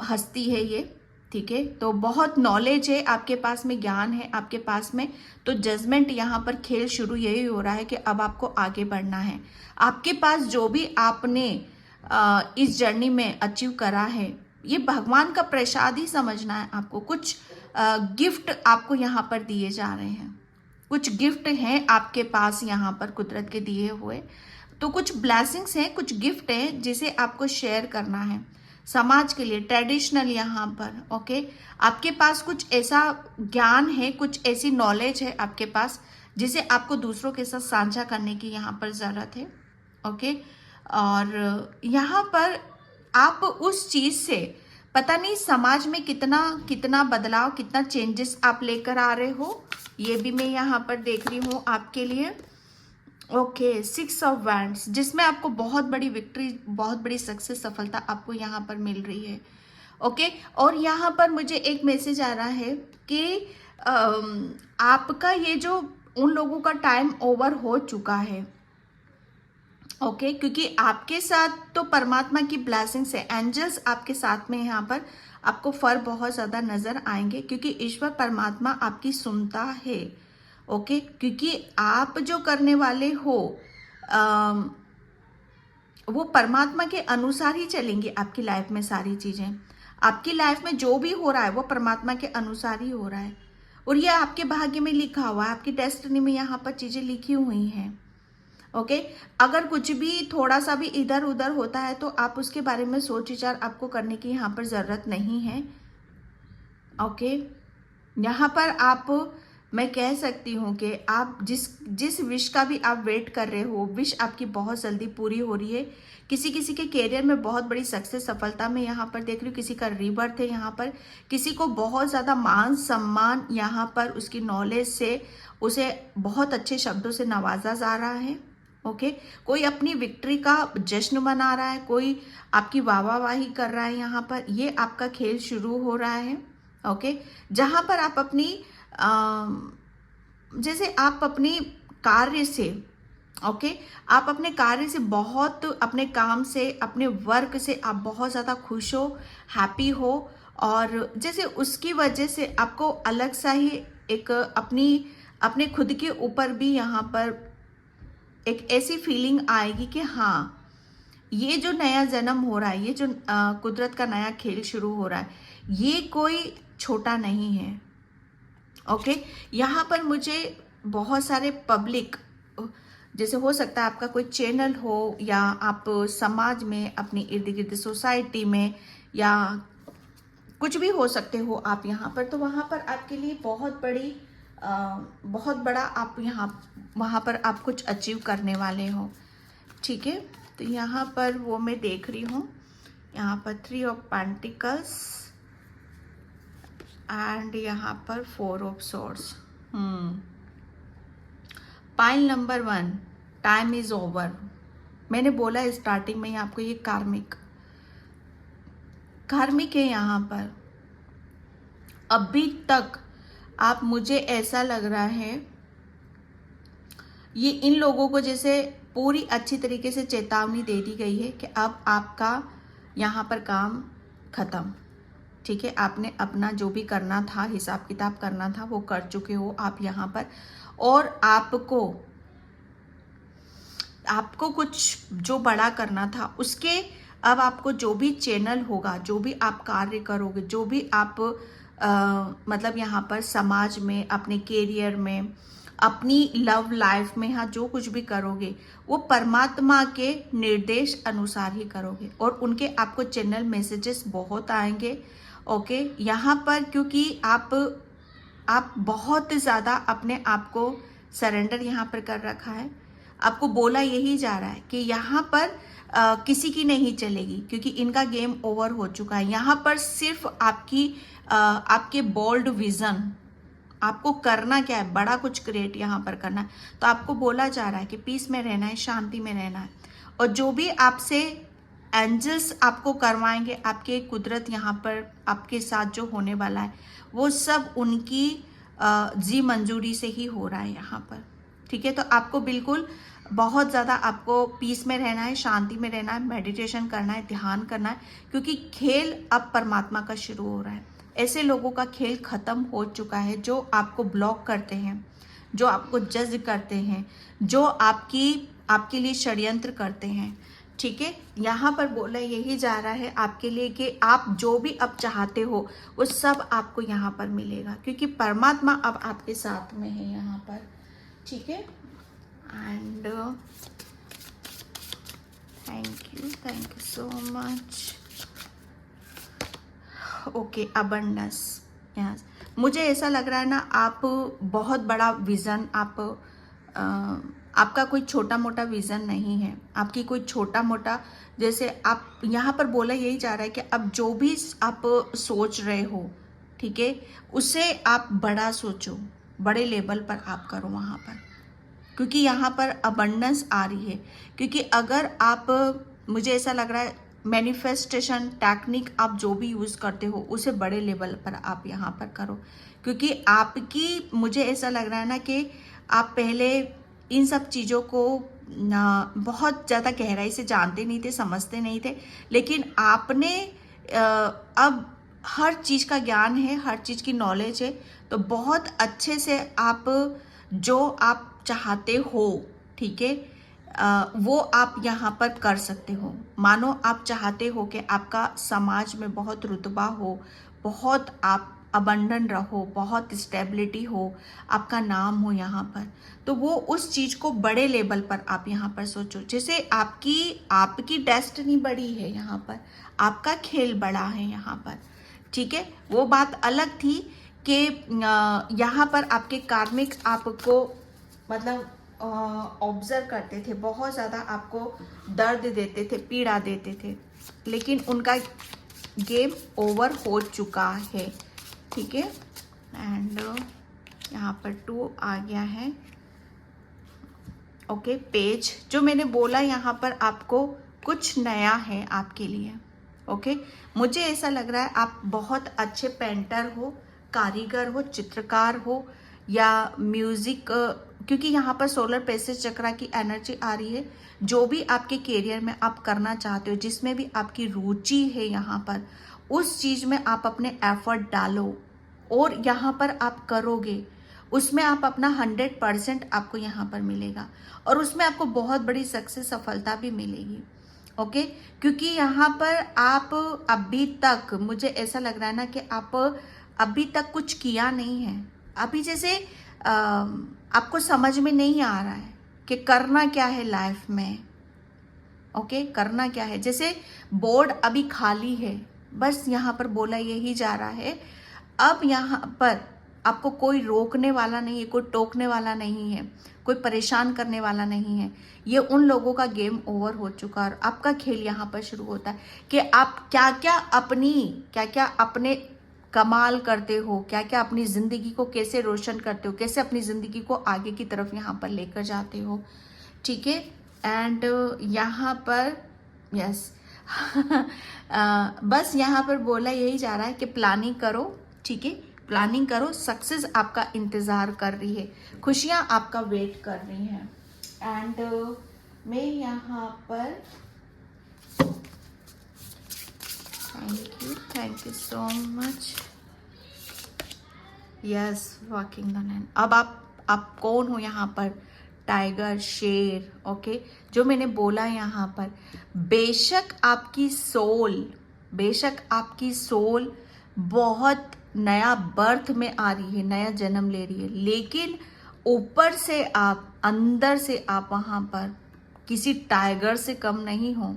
हस्ती है ये, ठीक है, तो बहुत नॉलेज है आपके पास में, ज्ञान है आपके पास में, तो जजमेंट यहाँ पर खेल शुरू यही हो रहा है कि अब आपको आगे बढ़ना है। आपके पास जो भी आपने इस जर्नी में अचीव करा है, ये भगवान का प्रसाद ही समझना है आपको। कुछ गिफ्ट आपको यहाँ पर दिए जा रहे हैं, कुछ गिफ्ट हैं आपके पास यहाँ पर कुदरत के दिए हुए, तो कुछ ब्लेसिंग्स हैं, कुछ गिफ्ट हैं जिसे आपको शेयर करना है समाज के लिए, ट्रेडिशनल यहाँ पर। ओके, आपके पास कुछ ऐसा ज्ञान है, कुछ ऐसी नॉलेज है आपके पास जिसे आपको दूसरों के साथ साझा करने की यहाँ पर ज़रूरत है। ओके, और यहाँ पर आप उस चीज़ से, पता नहीं समाज में कितना कितना बदलाव, कितना चेंजेस आप लेकर आ रहे हो, ये भी मैं यहाँ पर देख रही हूँ आपके लिए। ओके, 6 ऑफ वैंड्स, जिसमें आपको बहुत बड़ी विक्ट्री, बहुत बड़ी सक्सेस, सफलता आपको यहाँ पर मिल रही है। ओके, और यहाँ पर मुझे एक मैसेज आ रहा है कि आपका ये जो उन लोगों का टाइम ओवर हो चुका है। ओके, क्योंकि आपके साथ तो परमात्मा की ब्लेसिंग्स है, एंजल्स आपके साथ में यहाँ पर, आपको फल बहुत ज़्यादा नज़र आएंगे, क्योंकि ईश्वर परमात्मा आपकी सुनता है। ओके, क्योंकि आप जो करने वाले हो वो परमात्मा के अनुसार ही चलेंगी आपकी लाइफ में। सारी चीज़ें आपकी लाइफ में जो भी हो रहा है वो परमात्मा के अनुसार ही हो रहा है, और ये आपके भाग्य में लिखा हुआ है, आपकी डेस्टिनी में यहाँ पर चीज़ें लिखी हुई हैं। ओके, अगर कुछ भी थोड़ा सा भी इधर उधर होता है तो आप उसके बारे में सोच विचार आपको करने की यहाँ पर ज़रूरत नहीं है। ओके, यहाँ पर आप, मैं कह सकती हूँ कि आप जिस विश का भी आप वेट कर रहे हो, विश आपकी बहुत जल्दी पूरी हो रही है। किसी किसी के कैरियर में बहुत बड़ी सक्सेस, सफलता में यहाँ पर देख रही हूँ, किसी का रीबर्थ है यहाँ पर, किसी को बहुत ज़्यादा मान सम्मान यहाँ पर उसकी नॉलेज से उसे बहुत अच्छे शब्दों से नवाजा जा रहा है। ओके, कोई अपनी विक्ट्री का जश्न मना रहा है, कोई आपकी वाहवाही कर रहा है यहाँ पर, ये आपका खेल शुरू हो रहा है। ओके, जहाँ पर आप अपनी जैसे आप अपनी कार्य से, ओके, आप अपने कार्य से बहुत, अपने काम से, अपने वर्क से आप बहुत ज़्यादा खुश हो, हैप्पी हो, और जैसे उसकी वजह से आपको अलग सा ही एक अपने खुद के ऊपर भी यहाँ पर एक ऐसी फीलिंग आएगी कि हाँ, ये जो नया जन्म हो रहा है, ये जो कुदरत का नया खेल शुरू हो रहा है, ये कोई छोटा नहीं है। ओके, यहाँ पर मुझे बहुत सारे पब्लिक, जैसे हो सकता है आपका कोई चैनल हो, या आप समाज में, अपनी इर्द गिर्द सोसाइटी में, या कुछ भी हो सकते हो आप यहाँ पर, तो वहाँ पर आपके लिए बहुत बड़ा आप वहाँ पर आप कुछ अचीव करने वाले हो। ठीक है, तो यहाँ पर वो मैं देख रही हूँ, यहाँ पर 3 ऑफ पेंटिकल्स एंड यहाँ पर 4 of swords. Pile number 1, time is over. मैंने बोला स्टार्टिंग में ही आपको, ये कार्मिक है यहाँ पर। अभी तक आप, मुझे ऐसा लग रहा है, ये इन लोगों को जैसे पूरी अच्छी तरीके से चेतावनी दे दी गई है कि अब आपका यहाँ पर काम खत्म। ठीक है, आपने अपना जो भी करना था, हिसाब किताब करना था, वो कर चुके हो आप यहाँ पर, और आपको कुछ जो बड़ा करना था उसके, अब आपको जो भी चैनल होगा, जो भी आप कार्य करोगे, जो भी आप मतलब यहाँ पर समाज में, अपने कैरियर में, अपनी लव लाइफ में, हाँ, जो कुछ भी करोगे वो परमात्मा के निर्देश अनुसार ही करोगे, और उनके आपको चैनल मैसेजेस बहुत आएंगे। ओके, यहाँ पर क्योंकि आप बहुत ज़्यादा अपने आप को सरेंडर यहाँ पर कर रखा है, आपको बोला यही जा रहा है कि यहाँ पर किसी की नहीं चलेगी, क्योंकि इनका गेम ओवर हो चुका है। यहाँ पर सिर्फ आपके बोल्ड विजन, आपको करना क्या है, बड़ा कुछ क्रिएट यहाँ पर करना है। तो आपको बोला जा रहा है कि पीस में रहना है, शांति में रहना है, और जो भी आपसे एंजल्स आपको करवाएंगे, आपके कुदरत यहाँ पर आपके साथ जो होने वाला है वो सब उनकी जी मंजूरी से ही हो रहा है यहाँ पर, ठीक है। तो आपको बिल्कुल बहुत ज़्यादा आपको पीस में रहना है, शांति में रहना है, मेडिटेशन करना है, ध्यान करना है, क्योंकि खेल अब परमात्मा का शुरू हो रहा है। ऐसे लोगों का खेल खत्म हो चुका है जो आपको ब्लॉक करते हैं, जो आपको जज करते हैं, जो आपके लिए षड्यंत्र करते हैं, ठीक है। यहाँ पर बोला यही जा रहा है आपके लिए कि आप जो भी अब चाहते हो वो सब आपको यहाँ पर मिलेगा, क्योंकि परमात्मा अब आपके साथ में है यहाँ पर, ठीक है। And thank you so much. Okay, abundance, yes. मुझे ऐसा लग रहा है ना, आप बहुत बड़ा विज़न, आपका कोई छोटा मोटा विज़न नहीं है, आपकी कोई छोटा मोटा, जैसे आप यहाँ पर बोला यही जा रहा है कि अब जो भी आप सोच रहे हो, ठीक है, उसे आप बड़ा सोचो, बड़े लेवल पर आप करो वहाँ पर, क्योंकि यहाँ पर अबंडेंस आ रही है। क्योंकि अगर आप, मुझे ऐसा लग रहा है, मैनिफेस्टेशन टेक्निक आप जो भी यूज़ करते हो उसे बड़े लेवल पर आप यहाँ पर करो, क्योंकि आपकी, मुझे ऐसा लग रहा है ना कि आप पहले इन सब चीज़ों को बहुत ज़्यादा गहराई से जानते नहीं थे, समझते नहीं थे, लेकिन आपने अब हर चीज़ का ज्ञान है, हर चीज़ की नॉलेज है, तो बहुत अच्छे से आप जो आप चाहते हो, ठीक है, वो आप यहाँ पर कर सकते हो। मानो आप चाहते हो कि आपका समाज में बहुत रुतबा हो, बहुत आप अबंडन रहो, बहुत स्टेबिलिटी हो, आपका नाम हो यहाँ पर, तो वो उस चीज़ को बड़े लेवल पर आप यहाँ पर सोचो। जैसे आपकी डेस्टिनी बड़ी है यहाँ पर, आपका खेल बड़ा है यहाँ पर, ठीक है। वो बात अलग थी कि यहाँ पर आपके कार्मिक आपको मतलब ऑब्जर्व करते थे, बहुत ज़्यादा आपको दर्द देते थे, पीड़ा देते थे, लेकिन उनका गेम ओवर हो चुका है, ठीक है। एंड यहाँ पर 2 आ गया है। ओके, पेज, जो मैंने बोला यहाँ पर आपको कुछ नया है आपके लिए, ओके। मुझे ऐसा लग रहा है आप बहुत अच्छे पेंटर हो, कारीगर हो, चित्रकार हो, या म्यूज़िक, क्योंकि यहाँ पर सोलर पैसेज चक्रा की एनर्जी आ रही है। जो भी आपके करियर में आप करना चाहते हो, जिसमें भी आपकी रुचि है यहाँ पर, उस चीज़ में आप अपने एफर्ट डालो और यहाँ पर आप करोगे, उसमें आप अपना 100% आपको यहाँ पर मिलेगा, और उसमें आपको बहुत बड़ी सक्सेस, सफलता भी मिलेगी, ओके। क्योंकि यहाँ पर आप अभी तक, मुझे ऐसा लग रहा है ना कि आप अभी तक कुछ किया नहीं है। अभी जैसे आपको समझ में नहीं आ रहा है कि करना क्या है लाइफ में, ओके, करना क्या है। जैसे बोर्ड अभी खाली है, बस यहाँ पर बोला यही जा रहा है, अब यहाँ पर आपको कोई रोकने वाला नहीं है, कोई टोकने वाला नहीं है, कोई परेशान करने वाला नहीं है। ये उन लोगों का गेम ओवर हो चुका है, और आपका खेल यहाँ पर शुरू होता है कि आप क्या क्या अपने कमाल करते हो, क्या क्या अपनी ज़िंदगी को कैसे रोशन करते हो, कैसे अपनी ज़िंदगी को आगे की तरफ यहाँ पर लेकर जाते हो, ठीक है। एंड यहाँ पर यस बस यहाँ पर बोला यही जा रहा है कि प्लानिंग करो, ठीक है, प्लानिंग करो, सक्सेस आपका इंतज़ार कर रही है, खुशियाँ आपका वेट कर रही हैं। एंड मैं यहाँ पर thank you so much. Yes, walking the line. अब आप कौन हो यहाँ पर, टाइगर, शेर, ओके। जो मैंने बोला यहाँ पर, बेशक आपकी सोल बहुत नया बर्थ में आ रही है, नया जन्म ले रही है, लेकिन ऊपर से आप, अंदर से आप वहाँ पर किसी टाइगर से कम नहीं हो,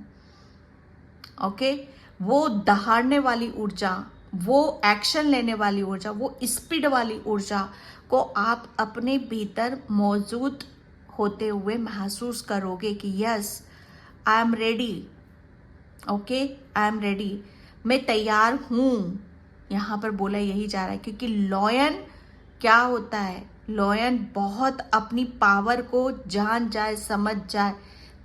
ओके। वो दहाड़ने वाली ऊर्जा, वो एक्शन लेने वाली ऊर्जा, वो स्पीड वाली ऊर्जा को आप अपने भीतर मौजूद होते हुए महसूस करोगे कि yes I am ready, okay I am ready, मैं तैयार हूँ। यहाँ पर बोला यही जा रहा है क्योंकि लॉयन क्या होता है, लॉयन बहुत अपनी पावर को जान जाए समझ जाए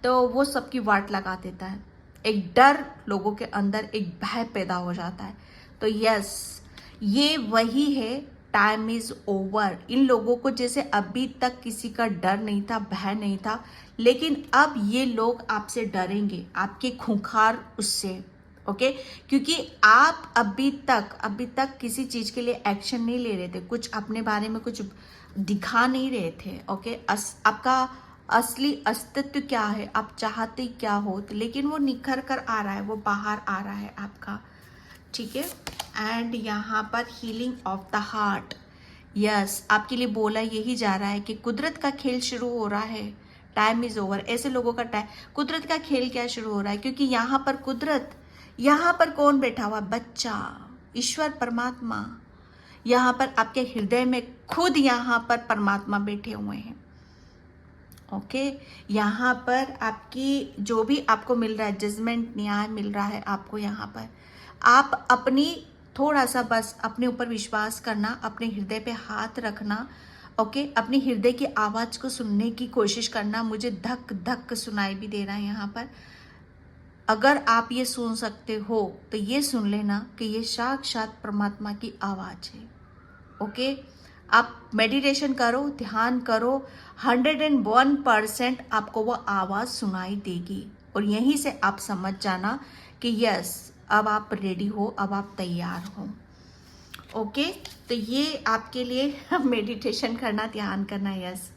तो वो सबकी वाट लगा देता है। एक डर लोगों के अंदर, एक भय पैदा हो जाता है। तो यस ये वही है, टाइम इज ओवर। इन लोगों को जैसे अभी तक किसी का डर नहीं था, भय नहीं था, लेकिन अब ये लोग आपसे डरेंगे, आपके खूंखार उससे, ओके क्योंकि आप अभी तक किसी चीज के लिए एक्शन नहीं ले रहे थे, कुछ अपने बारे में कुछ दिखा नहीं रहे थे, ओके आपका असली अस्तित्व क्या है, आप चाहते क्या हो, लेकिन वो निखर कर आ रहा है, वो बाहर आ रहा है आपका, ठीक है। एंड यहाँ पर healing of the heart, yes आपके लिए बोला यही जा रहा है कि कुदरत का खेल शुरू हो रहा है, टाइम इज ओवर। ऐसे लोगों का टाइम, कुदरत का खेल क्या शुरू हो रहा है, क्योंकि यहाँ पर कुदरत, यहाँ पर कौन बैठा हुआ, बच्चा, ईश्वर परमात्मा, यहाँ पर आपके हृदय में खुद यहाँ पर परमात्मा बैठे हुए हैं, ओके यहाँ पर आपकी जो भी आपको मिल रहा है, जजमेंट न्याय मिल रहा है आपको, यहाँ पर आप अपनी थोड़ा सा बस अपने ऊपर विश्वास करना, अपने हृदय पे हाथ रखना, ओके अपनी हृदय की आवाज को सुनने की कोशिश करना। मुझे धक धक सुनाई भी दे रहा है यहाँ पर, अगर आप ये सुन सकते हो तो ये सुन लेना कि ये साक्षात परमात्मा की आवाज है, ओके आप मेडिटेशन करो, ध्यान करो, 101% आपको वो आवाज सुनाई देगी और यहीं से आप समझ जाना कि यस अब आप रेडी हो, अब आप तैयार हो, ओके तो ये आपके लिए मेडिटेशन करना, ध्यान करना, यस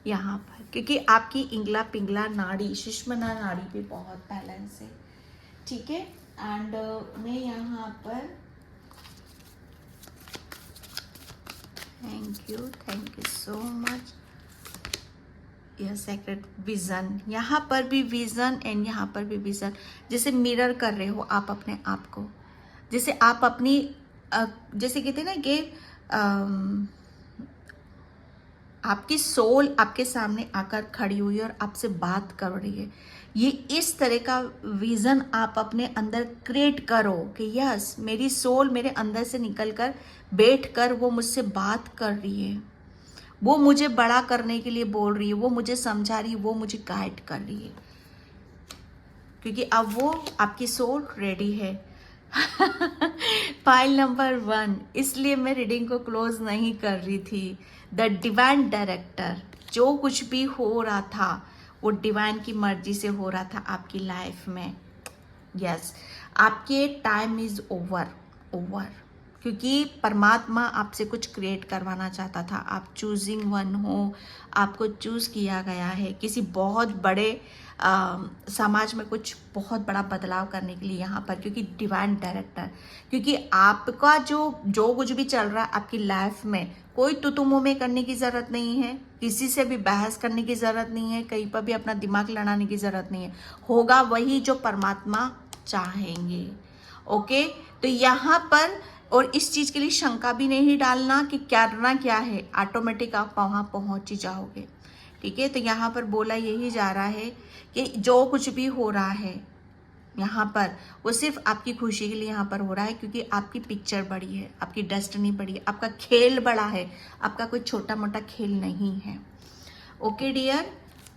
यहाँ पर, क्योंकि आपकी इंगला पिंगला नाड़ी, सुषुम्ना नाड़ी भी बहुत बैलेंस है, ठीक है। एंड मैं यहाँ पर थैंक यू सो मच, यह सेक्रेट विजन, यहाँ पर भी विजन एंड यहाँ पर भी विजन, जैसे मिरर कर रहे हो आप अपने आप को, जैसे आप अपनी जैसे कहते हैं ना कि आपकी सोल आपके सामने आकर खड़ी हुई और आपसे बात कर रही है, ये इस तरह का विजन आप अपने अंदर क्रिएट करो कि यस मेरी सोल मेरे अंदर से निकलकर बैठकर वो मुझसे बात कर रही है, वो मुझे बड़ा करने के लिए बोल रही है, वो मुझे समझा रही है, वो मुझे गाइड कर रही है, क्योंकि अब वो आपकी सोल रेडी है। फाइल नंबर 1, इसलिए मैं रीडिंग को क्लोज नहीं कर रही थी। द डिवाइन डायरेक्टर, जो कुछ भी हो रहा था वो डिवाइन की मर्जी से हो रहा था आपकी लाइफ में, यस आपके टाइम इज ओवर, क्योंकि परमात्मा आपसे कुछ क्रिएट करवाना चाहता था। आप चूजिंग वन हो, आपको चूज किया गया है किसी बहुत बड़े समाज में कुछ बहुत बड़ा बदलाव करने के लिए यहाँ पर, क्योंकि डिवाइन डायरेक्टर, क्योंकि आपका जो कुछ भी चल रहा है आपकी लाइफ में, कोई तुतुमो में करने की ज़रूरत नहीं है, किसी से भी बहस करने की ज़रूरत नहीं है, कहीं पर भी अपना दिमाग लड़ाने की ज़रूरत नहीं है, होगा वही जो परमात्मा चाहेंगे, ओके तो यहाँ पर, और इस चीज़ के लिए शंका भी नहीं डालना कि करना क्या है, ऑटोमेटिक आप वहाँ पहुँच ही जाओगे, ठीक है। तो यहाँ पर बोला यही जा रहा है कि जो कुछ भी हो रहा है यहाँ पर वो सिर्फ आपकी खुशी के लिए यहाँ पर हो रहा है, क्योंकि आपकी पिक्चर बड़ी है, आपकी डेस्टिनी बड़ी है, आपका खेल बड़ा है, आपका कोई छोटा मोटा खेल नहीं है, ओके डियर।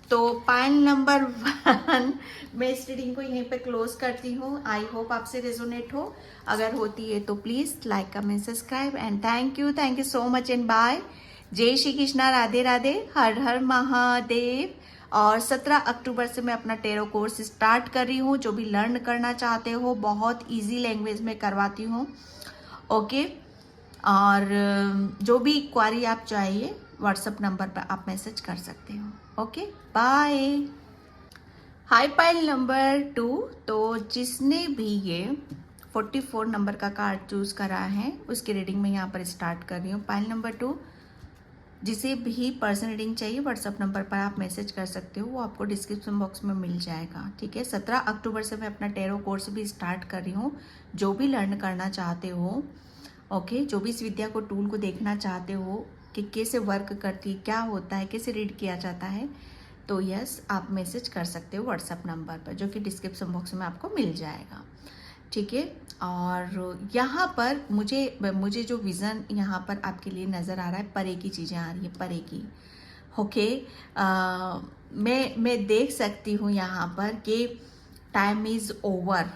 तो पाइल नंबर 1 मैं इस रीडिंग को यहीं पे क्लोज करती हूँ। आई होप आपसे रेजोनेट हो, अगर होती है तो please like comment subscribe and thank you so much and bye. जय श्री कृष्णा, राधे राधे, हर हर महादेव। और 17 अक्टूबर से मैं अपना टेरो कोर्स स्टार्ट कर रही हूँ, जो भी लर्न करना चाहते हो बहुत इजी लैंग्वेज में करवाती हूँ, ओके। और जो भी क्वारी आप चाहिए व्हाट्सएप नंबर पर आप मैसेज कर सकते हो, okay bye. Hi pile number 2, तो जिसने भी ये 44 नंबर का कार्ड चूज करा है उसकी रीडिंग में यहाँ पर स्टार्ट कर रही हूँ। पाइल नंबर 2, जिसे भी पर्सनल रीडिंग चाहिए व्हाट्सएप नंबर पर आप मैसेज कर सकते हो, वो आपको डिस्क्रिप्शन बॉक्स में मिल जाएगा, ठीक है। 17 अक्टूबर से मैं अपना टेरो कोर्स भी स्टार्ट कर रही हूँ, जो भी लर्न करना चाहते हो, ओके जो भी इस विद्या को टूल को देखना चाहते हो कि कैसे वर्क करती है, क्या होता है, कैसे रीड किया जाता है, तो यस आप मैसेज कर सकते हो व्हाट्सएप नंबर पर, जो कि डिस्क्रिप्शन बॉक्स में आपको मिल जाएगा। ठीक है। और यहाँ पर मुझे जो विज़न यहाँ पर आपके लिए नज़र आ रहा है, परे की चीज़ें आ रही है, परे की। ओके। मैं देख सकती हूँ यहाँ पर कि time is over.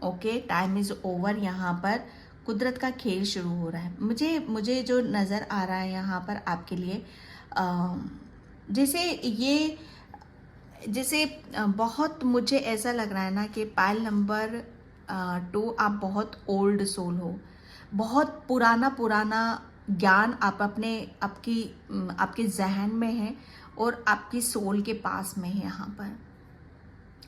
Okay, time is over. यहाँ पर कुदरत का खेल शुरू हो रहा है। मुझे जो नज़र आ रहा है यहाँ पर आपके लिए, जैसे बहुत मुझे ऐसा लग रहा है ना कि पाइल नंबर 2 आप बहुत ओल्ड सोल हो, बहुत पुराना ज्ञान आपके जहन में है और आपकी सोल के पास में है। यहाँ पर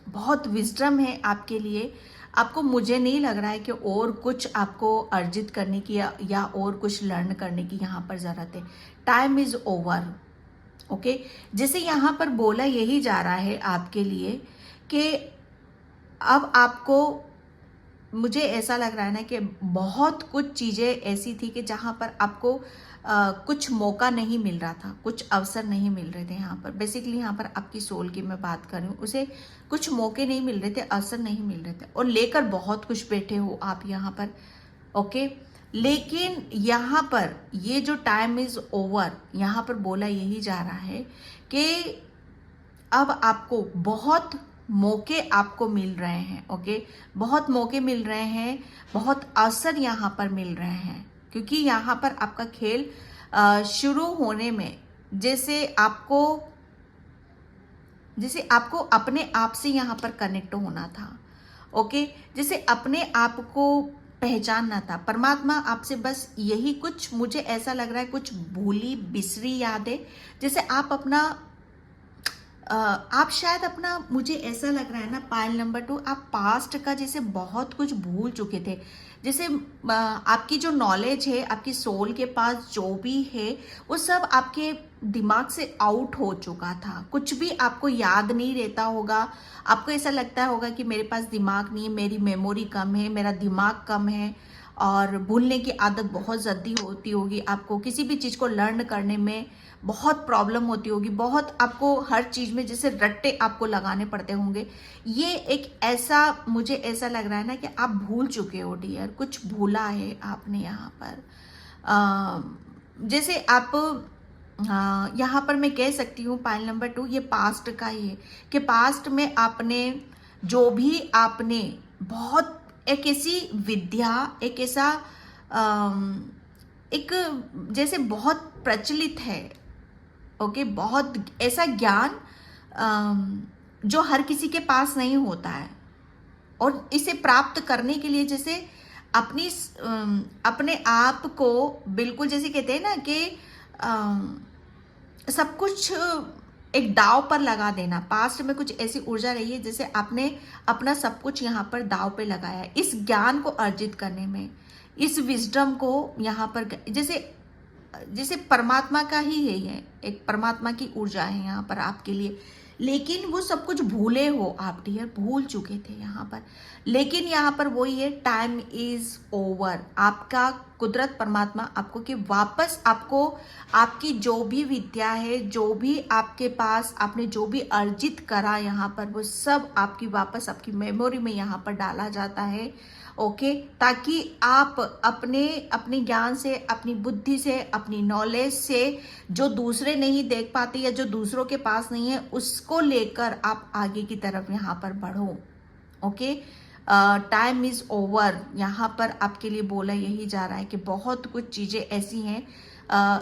बहुत विजडम है आपके लिए। आपको, मुझे नहीं लग रहा है कि और कुछ आपको अर्जित करने की या और कुछ लर्न करने की यहाँ पर ज़रूरत है। Time is over. ओके, जैसे यहाँ पर बोला यही जा रहा है आपके लिए कि अब आपको, मुझे ऐसा लग रहा है ना कि बहुत कुछ चीज़ें ऐसी थी कि जहाँ पर आपको कुछ मौका नहीं मिल रहा था, कुछ अवसर नहीं मिल रहे थे। यहाँ पर बेसिकली यहाँ पर आपकी सोल की मैं बात कर रही हूँ, उसे कुछ मौके नहीं मिल रहे थे, अवसर नहीं मिल रहे थे, और लेकर बहुत कुछ बैठे हो आप यहाँ पर। ओके, लेकिन यहाँ पर ये जो टाइम इज़ ओवर यहाँ पर बोला यही जा रहा है कि अब आपको बहुत मौके आपको मिल रहे हैं। ओके, बहुत मौके मिल रहे हैं, बहुत अवसर यहाँ पर मिल रहे हैं, क्योंकि यहाँ पर आपका खेल शुरू होने में जैसे आपको अपने आप से यहाँ पर कनेक्ट होना था। ओके, जैसे अपने आप को पहचानना था। परमात्मा आपसे बस यही कुछ, मुझे ऐसा लग रहा है, कुछ भूली बिसरी यादें, जैसे आप शायद अपना, मुझे ऐसा लग रहा है ना पाइल नंबर 2, आप पास्ट का जैसे बहुत कुछ भूल चुके थे। जैसे आपकी जो नॉलेज है, आपकी सोल के पास जो भी है, वो सब आपके दिमाग से आउट हो चुका था। कुछ भी आपको याद नहीं रहता होगा। आपको ऐसा लगता होगा कि मेरे पास दिमाग नहीं है, मेरी मेमोरी कम है, मेरा दिमाग कम है, और भूलने की आदत बहुत जल्दी होती होगी। आपको किसी भी चीज़ को लर्न करने में बहुत प्रॉब्लम होती होगी, बहुत आपको हर चीज़ में जैसे रट्टे आपको लगाने पड़ते होंगे। ये एक ऐसा, मुझे ऐसा लग रहा है ना कि आप भूल चुके हो डियर, कुछ भूला है आपने यहाँ पर। जैसे आप यहाँ पर मैं कह सकती हूँ पाइल नंबर 2 ये पास्ट का ही है, कि पास्ट में आपने जो भी आपने बहुत एक ऐसी विद्या, एक ऐसा एक जैसे बहुत प्रचलित है। ओके, बहुत ऐसा ज्ञान जो हर किसी के पास नहीं होता है, और इसे प्राप्त करने के लिए जैसे अपने आप को बिल्कुल, जैसे कहते हैं ना कि सब कुछ एक दाव पर लगा देना। पास्ट में कुछ ऐसी ऊर्जा रही है जैसे आपने अपना सब कुछ यहाँ पर दाव पे लगाया है, इस ज्ञान को अर्जित करने में, इस विजडम को यहाँ पर, जैसे परमात्मा का ही है, ये एक परमात्मा की ऊर्जा है यहाँ पर आपके लिए। लेकिन वो सब कुछ भूले हो आप डियर, भूल चुके थे यहाँ पर। लेकिन यहाँ पर वही है, टाइम इज ओवर। आपका कुदरत परमात्मा आपको कि वापस आपको आपकी जो भी विद्या है, जो भी आपके पास आपने जो भी अर्जित करा यहाँ पर, वो सब आपकी वापस आपकी मेमोरी में यहाँ पर डाला जाता है। ओके, ताकि आप अपने ज्ञान से, अपनी बुद्धि से, अपनी नॉलेज से, जो दूसरे नहीं देख पाते या जो दूसरों के पास नहीं है, उसको लेकर आप आगे की तरफ यहाँ पर बढ़ो। ओके, टाइम इज ओवर यहाँ पर आपके लिए बोला यही जा रहा है कि बहुत कुछ चीज़ें ऐसी हैं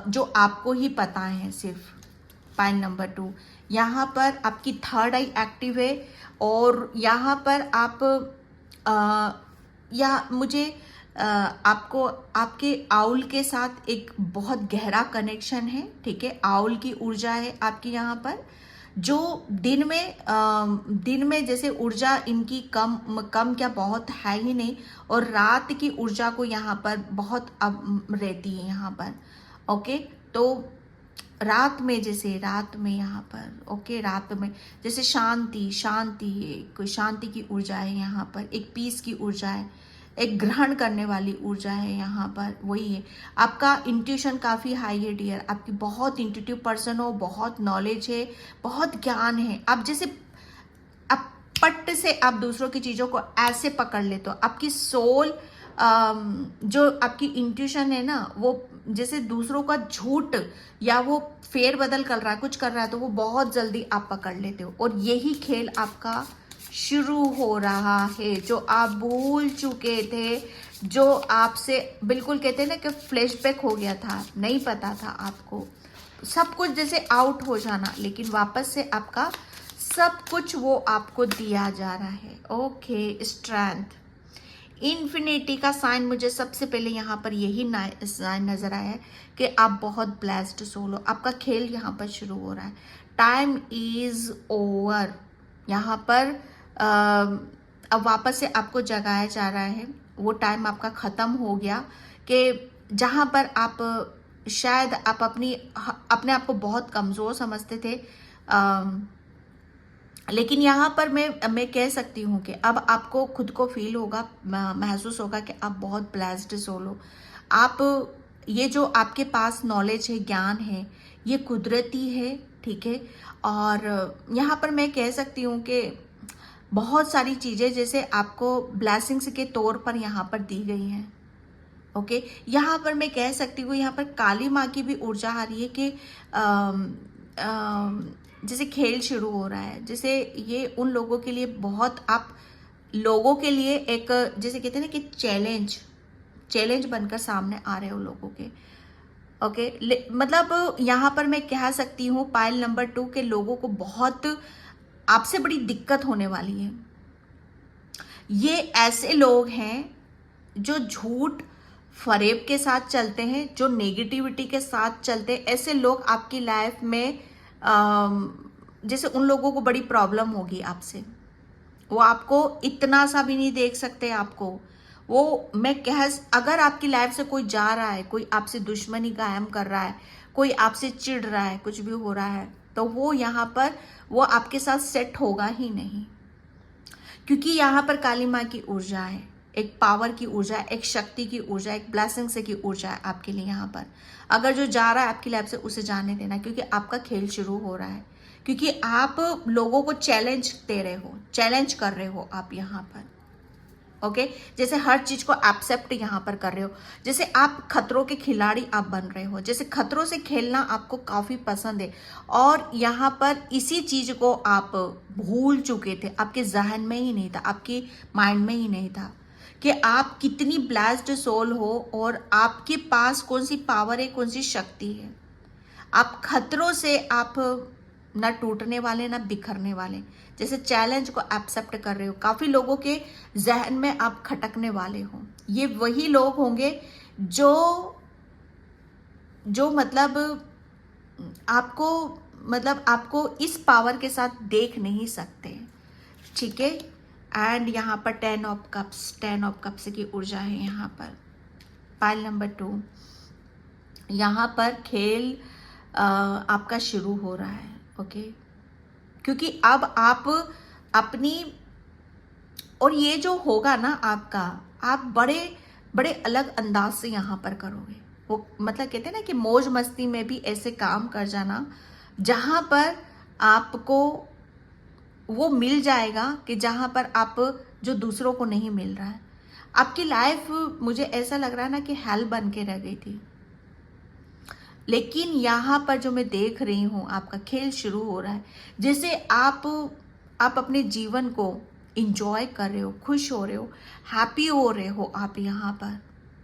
जो आपको ही पता है सिर्फ। पाइल नंबर 2 यहाँ पर आपकी थर्ड आई एक्टिव है, और यहाँ पर आप या मुझे आपको आपके आउल के साथ एक बहुत गहरा कनेक्शन है। ठीक है, आउल की ऊर्जा है आपकी यहाँ पर, जो दिन में जैसे ऊर्जा इनकी कम क्या बहुत है ही नहीं, और रात की ऊर्जा को यहाँ पर बहुत अब रहती है यहाँ पर। ओके, तो रात में यहाँ पर, ओके, रात में जैसे शांति है, कोई शांति की ऊर्जा है यहाँ पर, एक पीस की ऊर्जा है। एक ग्रहण करने वाली ऊर्जा है यहाँ पर, वही है। आपका इंट्यूशन काफ़ी हाई है डियर, आपकी बहुत इंट्यूटिव पर्सन हो, बहुत नॉलेज है, बहुत ज्ञान है। आप जैसे आप पट्ट से आप दूसरों की चीज़ों को ऐसे पकड़ लेते हो। आपकी सोल जो आपकी इंट्यूशन है ना, वो जैसे दूसरों का झूठ या वो फेर बदल कर रहा है, कुछ कर रहा है, तो वो बहुत जल्दी आप पकड़ लेते हो। और यही खेल आपका शुरू हो रहा है, जो आप भूल चुके थे, जो आपसे बिल्कुल कहते हैं ना कि फ्लैशबैक हो गया था, नहीं पता था आपको सब कुछ, जैसे आउट हो जाना, लेकिन वापस से आपका सब कुछ वो आपको दिया जा रहा है। ओके, स्ट्रेंथ, इन्फिनिटी का साइन मुझे सबसे पहले यहाँ पर यही साइन नजर आया है कि आप बहुत ब्लेस्ड सोल हो। आपका खेल यहाँ पर शुरू हो रहा है। टाइम इज ओवर, यहाँ पर अब वापस से आपको जगाया जा रहा है। वो टाइम आपका ख़त्म हो गया कि जहाँ पर आप शायद आप अपने आप को बहुत कमज़ोर समझते थे, लेकिन यहाँ पर मैं कह सकती हूँ कि अब आपको खुद को फील होगा, महसूस होगा कि आप बहुत ब्लेस्ड सोल हो। आप ये जो आपके पास नॉलेज है, ज्ञान है, ये कुदरती है, ठीक है। और यहाँ पर मैं कह सकती हूँ कि बहुत सारी चीज़ें जैसे आपको ब्लेसिंग्स के तौर पर यहाँ पर दी गई हैं। ओके, यहाँ पर मैं कह सकती हूँ, यहाँ पर काली माँ की भी ऊर्जा आ रही है कि जैसे खेल शुरू हो रहा है, जैसे ये उन लोगों के लिए बहुत, आप लोगों के लिए एक जैसे कहते हैं ना कि चैलेंज बनकर सामने आ रहे हो लोगों के। ओके, मतलब यहाँ पर मैं कह सकती हूँ पाइल नंबर 2 के लोगों को बहुत आपसे बड़ी दिक्कत होने वाली है। ये ऐसे लोग हैं जो झूठ फरेब के साथ चलते हैं, जो नेगेटिविटी के साथ चलते हैं। ऐसे लोग आपकी लाइफ में जैसे उन लोगों को बड़ी प्रॉब्लम होगी आपसे, वो आपको इतना सा भी नहीं देख सकते आपको। वो मैं कह, अगर आपकी लाइफ से कोई जा रहा है, कोई आपसे दुश्मनी कायम कर रहा है, कोई आपसे चिढ़ रहा है, कुछ भी हो रहा है, तो वो यहाँ पर वो आपके साथ सेट होगा ही नहीं, क्योंकि यहाँ पर काली माँ की ऊर्जा है, एक पावर की ऊर्जा है, एक शक्ति की ऊर्जा, एक ब्लेसिंग से की ऊर्जा है आपके लिए। यहाँ पर अगर जो जा रहा है आपकी लाइफ से, उसे जाने देना, क्योंकि आपका खेल शुरू हो रहा है, क्योंकि आप लोगों को चैलेंज दे रहे हो, चैलेंज कर रहे हो आप यहाँ पर। ओके, जैसे हर चीज को एक्सेप्ट यहाँ पर कर रहे हो, जैसे आप खतरों के खिलाड़ी आप बन रहे हो, जैसे खतरों से खेलना आपको काफी पसंद है। और यहाँ पर इसी चीज को आप भूल चुके थे, आपके जहन में ही नहीं था, आपके माइंड में ही नहीं था कि आप कितनी ब्लेस्ड सोल हो और आपके पास कौन सी पावर है, कौन सी शक्ति है। आप खतरों से आप ना टूटने वाले ना बिखरने वाले, जैसे चैलेंज को एक्सेप्ट कर रहे हो। काफी लोगों के जहन में आप खटकने वाले हो। ये वही लोग होंगे जो आपको इस पावर के साथ देख नहीं सकते, ठीक है। एंड यहाँ पर 10 ऑफ कप्स की ऊर्जा है यहाँ पर। पाइल नंबर 2, यहाँ पर खेल आपका शुरू हो रहा है। ओके, क्योंकि अब आप अपनी, और ये जो होगा ना आपका, आप बड़े बड़े अलग अंदाज से यहाँ पर करोगे। वो मतलब कहते हैं ना कि मौज मस्ती में भी ऐसे काम कर जाना जहाँ पर आपको वो मिल जाएगा कि जहाँ पर आप जो दूसरों को नहीं मिल रहा है। आपकी लाइफ मुझे ऐसा लग रहा है ना कि हेल बन के रह गई थी, लेकिन यहाँ पर जो मैं देख रही हूँ आपका खेल शुरू हो रहा है। जैसे आप अपने जीवन को इंजॉय कर रहे हो, खुश हो रहे हो, हैप्पी हो रहे हो आप यहाँ पर।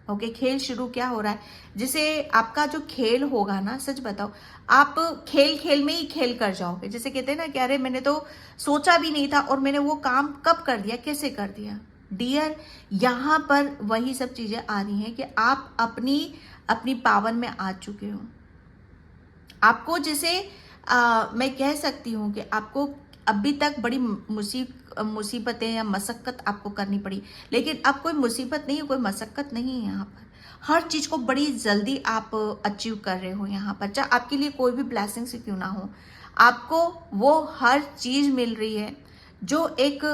ओके, खेल शुरू क्या हो रहा है, जैसे आपका जो खेल होगा ना, सच बताओ, आप खेल खेल में ही खेल कर जाओगे। जैसे कहते हैं ना कि अरे मैंने तो सोचा भी नहीं था और मैंने वो काम कब कर दिया, कैसे कर दिया। डियर, यहाँ पर वही सब चीजें आ रही हैं कि आप अपनी पावर में आ चुके हो। आपको जैसे मैं कह सकती हूँ कि आपको अभी तक बड़ी मुसीबतें या मशक्कत आपको करनी पड़ी, लेकिन अब कोई मुसीबत नहीं है, कोई मशक्कत नहीं है। यहाँ पर हर चीज को बड़ी जल्दी आप अचीव कर रहे हो। यहाँ पर चाहे आपके लिए कोई भी ब्लेसिंग से क्यों ना हो, आपको वो हर चीज मिल रही है जो एक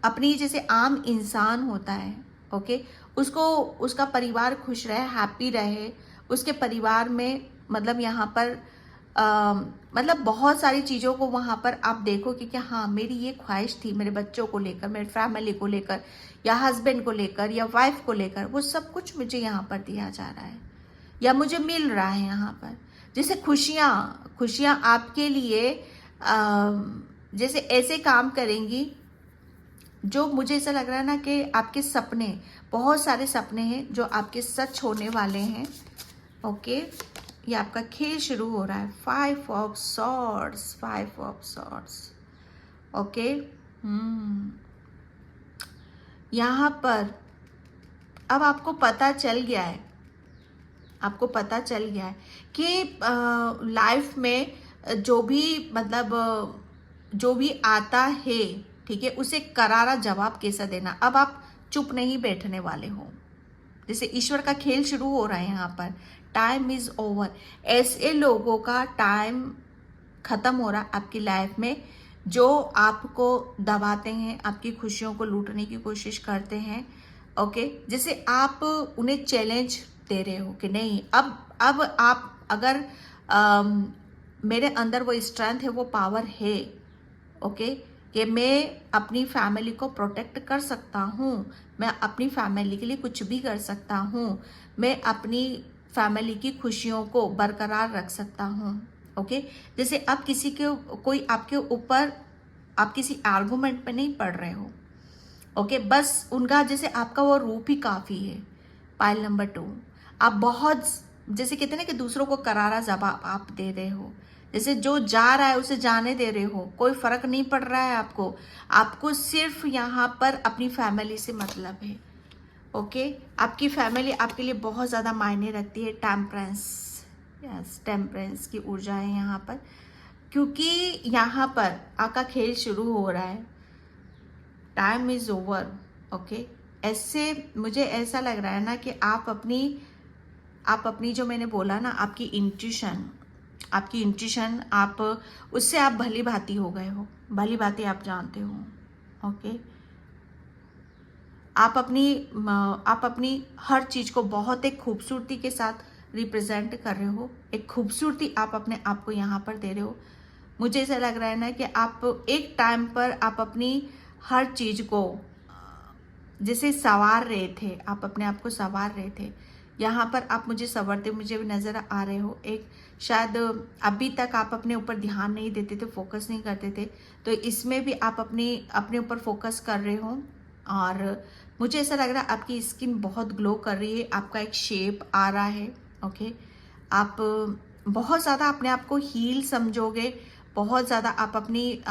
अपनी जैसे आम इंसान होता है, ओके, उसको उसका परिवार खुश रहे, हैप्पी रहे, उसके परिवार में मतलब यहाँ पर मतलब बहुत सारी चीज़ों को वहाँ पर आप देखो कि हाँ मेरी ये ख्वाहिश थी मेरे बच्चों को लेकर, मेरे फैमिली को लेकर, या हस्बैंड को लेकर, या वाइफ को लेकर, वो सब कुछ मुझे यहाँ पर दिया जा रहा है या मुझे मिल रहा है यहाँ पर। जैसे खुशियाँ आपके लिए जैसे ऐसे काम करेंगी जो मुझे ऐसा लग रहा है ना कि आपके सपने, बहुत सारे सपने हैं जो आपके सच होने वाले हैं। ओके, ये आपका खेल शुरू हो रहा है। 5 of swords, 5 of swords. Okay, यहाँ पर अब आपको पता चल गया है, आपको पता चल गया है कि लाइफ में जो भी मतलब जो भी आता है, ठीक है, उसे करारा जवाब कैसा देना। अब आप चुप नहीं बैठने वाले हो। जैसे ईश्वर का खेल शुरू हो रहा है यहाँ पर, टाइम इज ओवर। ऐसे लोगों का टाइम खत्म हो रहा है आपकी लाइफ में जो आपको दबाते हैं, आपकी खुशियों को लूटने की कोशिश करते हैं। ओके, जैसे आप उन्हें चैलेंज दे रहे हो कि नहीं, अब आप अगर मेरे अंदर वो स्ट्रेंथ है, वो पावर है, ओके, कि मैं अपनी फैमिली को प्रोटेक्ट कर सकता हूँ, मैं अपनी फैमिली के लिए कुछ भी कर सकता हूँ, मैं अपनी फैमिली की खुशियों को बरकरार रख सकता हूँ। ओके, जैसे आप किसी के कोई आपके ऊपर, आप किसी आर्गुमेंट पे नहीं पड़ रहे हो। ओके, बस उनका जैसे आपका वो रूप ही काफ़ी है। पाइल नंबर 2, आप बहुत जैसे कहते हैं ना कि दूसरों को करारा जवाब आप दे रहे हो। जैसे जो जा रहा है उसे जाने दे रहे हो, कोई फर्क नहीं पड़ रहा है आपको, आपको सिर्फ यहाँ पर अपनी फैमिली से मतलब है। ओके, आपकी फैमिली आपके लिए बहुत ज़्यादा मायने रखती है। टेम्परेंस, यस, टेम्परेंस की ऊर्जा है यहाँ पर, क्योंकि यहाँ पर आपका खेल शुरू हो रहा है। Time is over. ओके, ऐसे मुझे ऐसा लग रहा है ना कि आप अपनी जो मैंने बोला ना, आपकी इंट्यूशन आप उससे आप भली भांति हो गए हो, भली भांति आप जानते हो। ओके, आप अपनी हर चीज़ को बहुत एक खूबसूरती के साथ रिप्रेजेंट कर रहे हो, एक खूबसूरती आप अपने आप को यहाँ पर दे रहे हो। मुझे ऐसा लग रहा है ना कि आप एक टाइम पर आप अपनी हर चीज़ को जैसे संवार रहे थे, आप अपने आप को संवार रहे थे। यहाँ पर आप मुझे संवरते मुझे भी नज़र आ रहे हो। एक शायद अभी तक आप अपने ऊपर ध्यान नहीं देते थे, फोकस नहीं करते थे, तो इसमें भी आप अपने ऊपर फोकस कर रहे हो। और मुझे ऐसा लग रहा है आपकी स्किन बहुत ग्लो कर रही है, आपका एक शेप आ रहा है। ओके, आप बहुत ज़्यादा अपने आप को हील समझोगे, बहुत ज़्यादा आप अपनी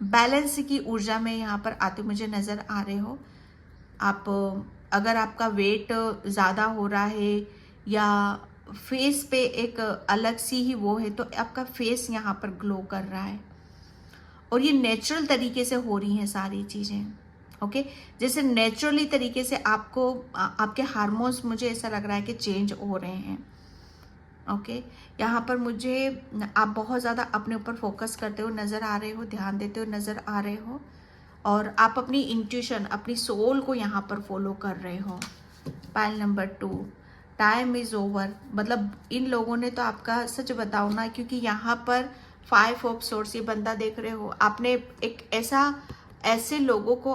बैलेंस की ऊर्जा में यहाँ पर आते मुझे नज़र आ रहे हो। आप अगर आपका वेट ज़्यादा हो रहा है या फेस पे एक अलग सी ही वो है, तो आपका फेस यहाँ पर ग्लो कर रहा है और ये नेचुरल तरीके से हो रही हैं सारी चीज़ें। ओके, जैसे नेचुरली तरीके से आपको आपके हार्मोन्स मुझे ऐसा लग रहा है कि चेंज हो रहे हैं। ओके, यहाँ पर मुझे आप बहुत ज़्यादा अपने ऊपर फोकस करते हो नज़र आ रहे हो, ध्यान देते हो नज़र आ रहे हो, और आप अपनी इंट्यूशन, अपनी सोल को यहाँ पर फॉलो कर रहे हो। Pile number 2, time is over. मतलब इन लोगों ने तो आपका सच बताओ ना, क्योंकि यहाँ पर 5 ऑफ सोर्स, ये बंदा देख रहे हो, आपने एक ऐसे लोगों को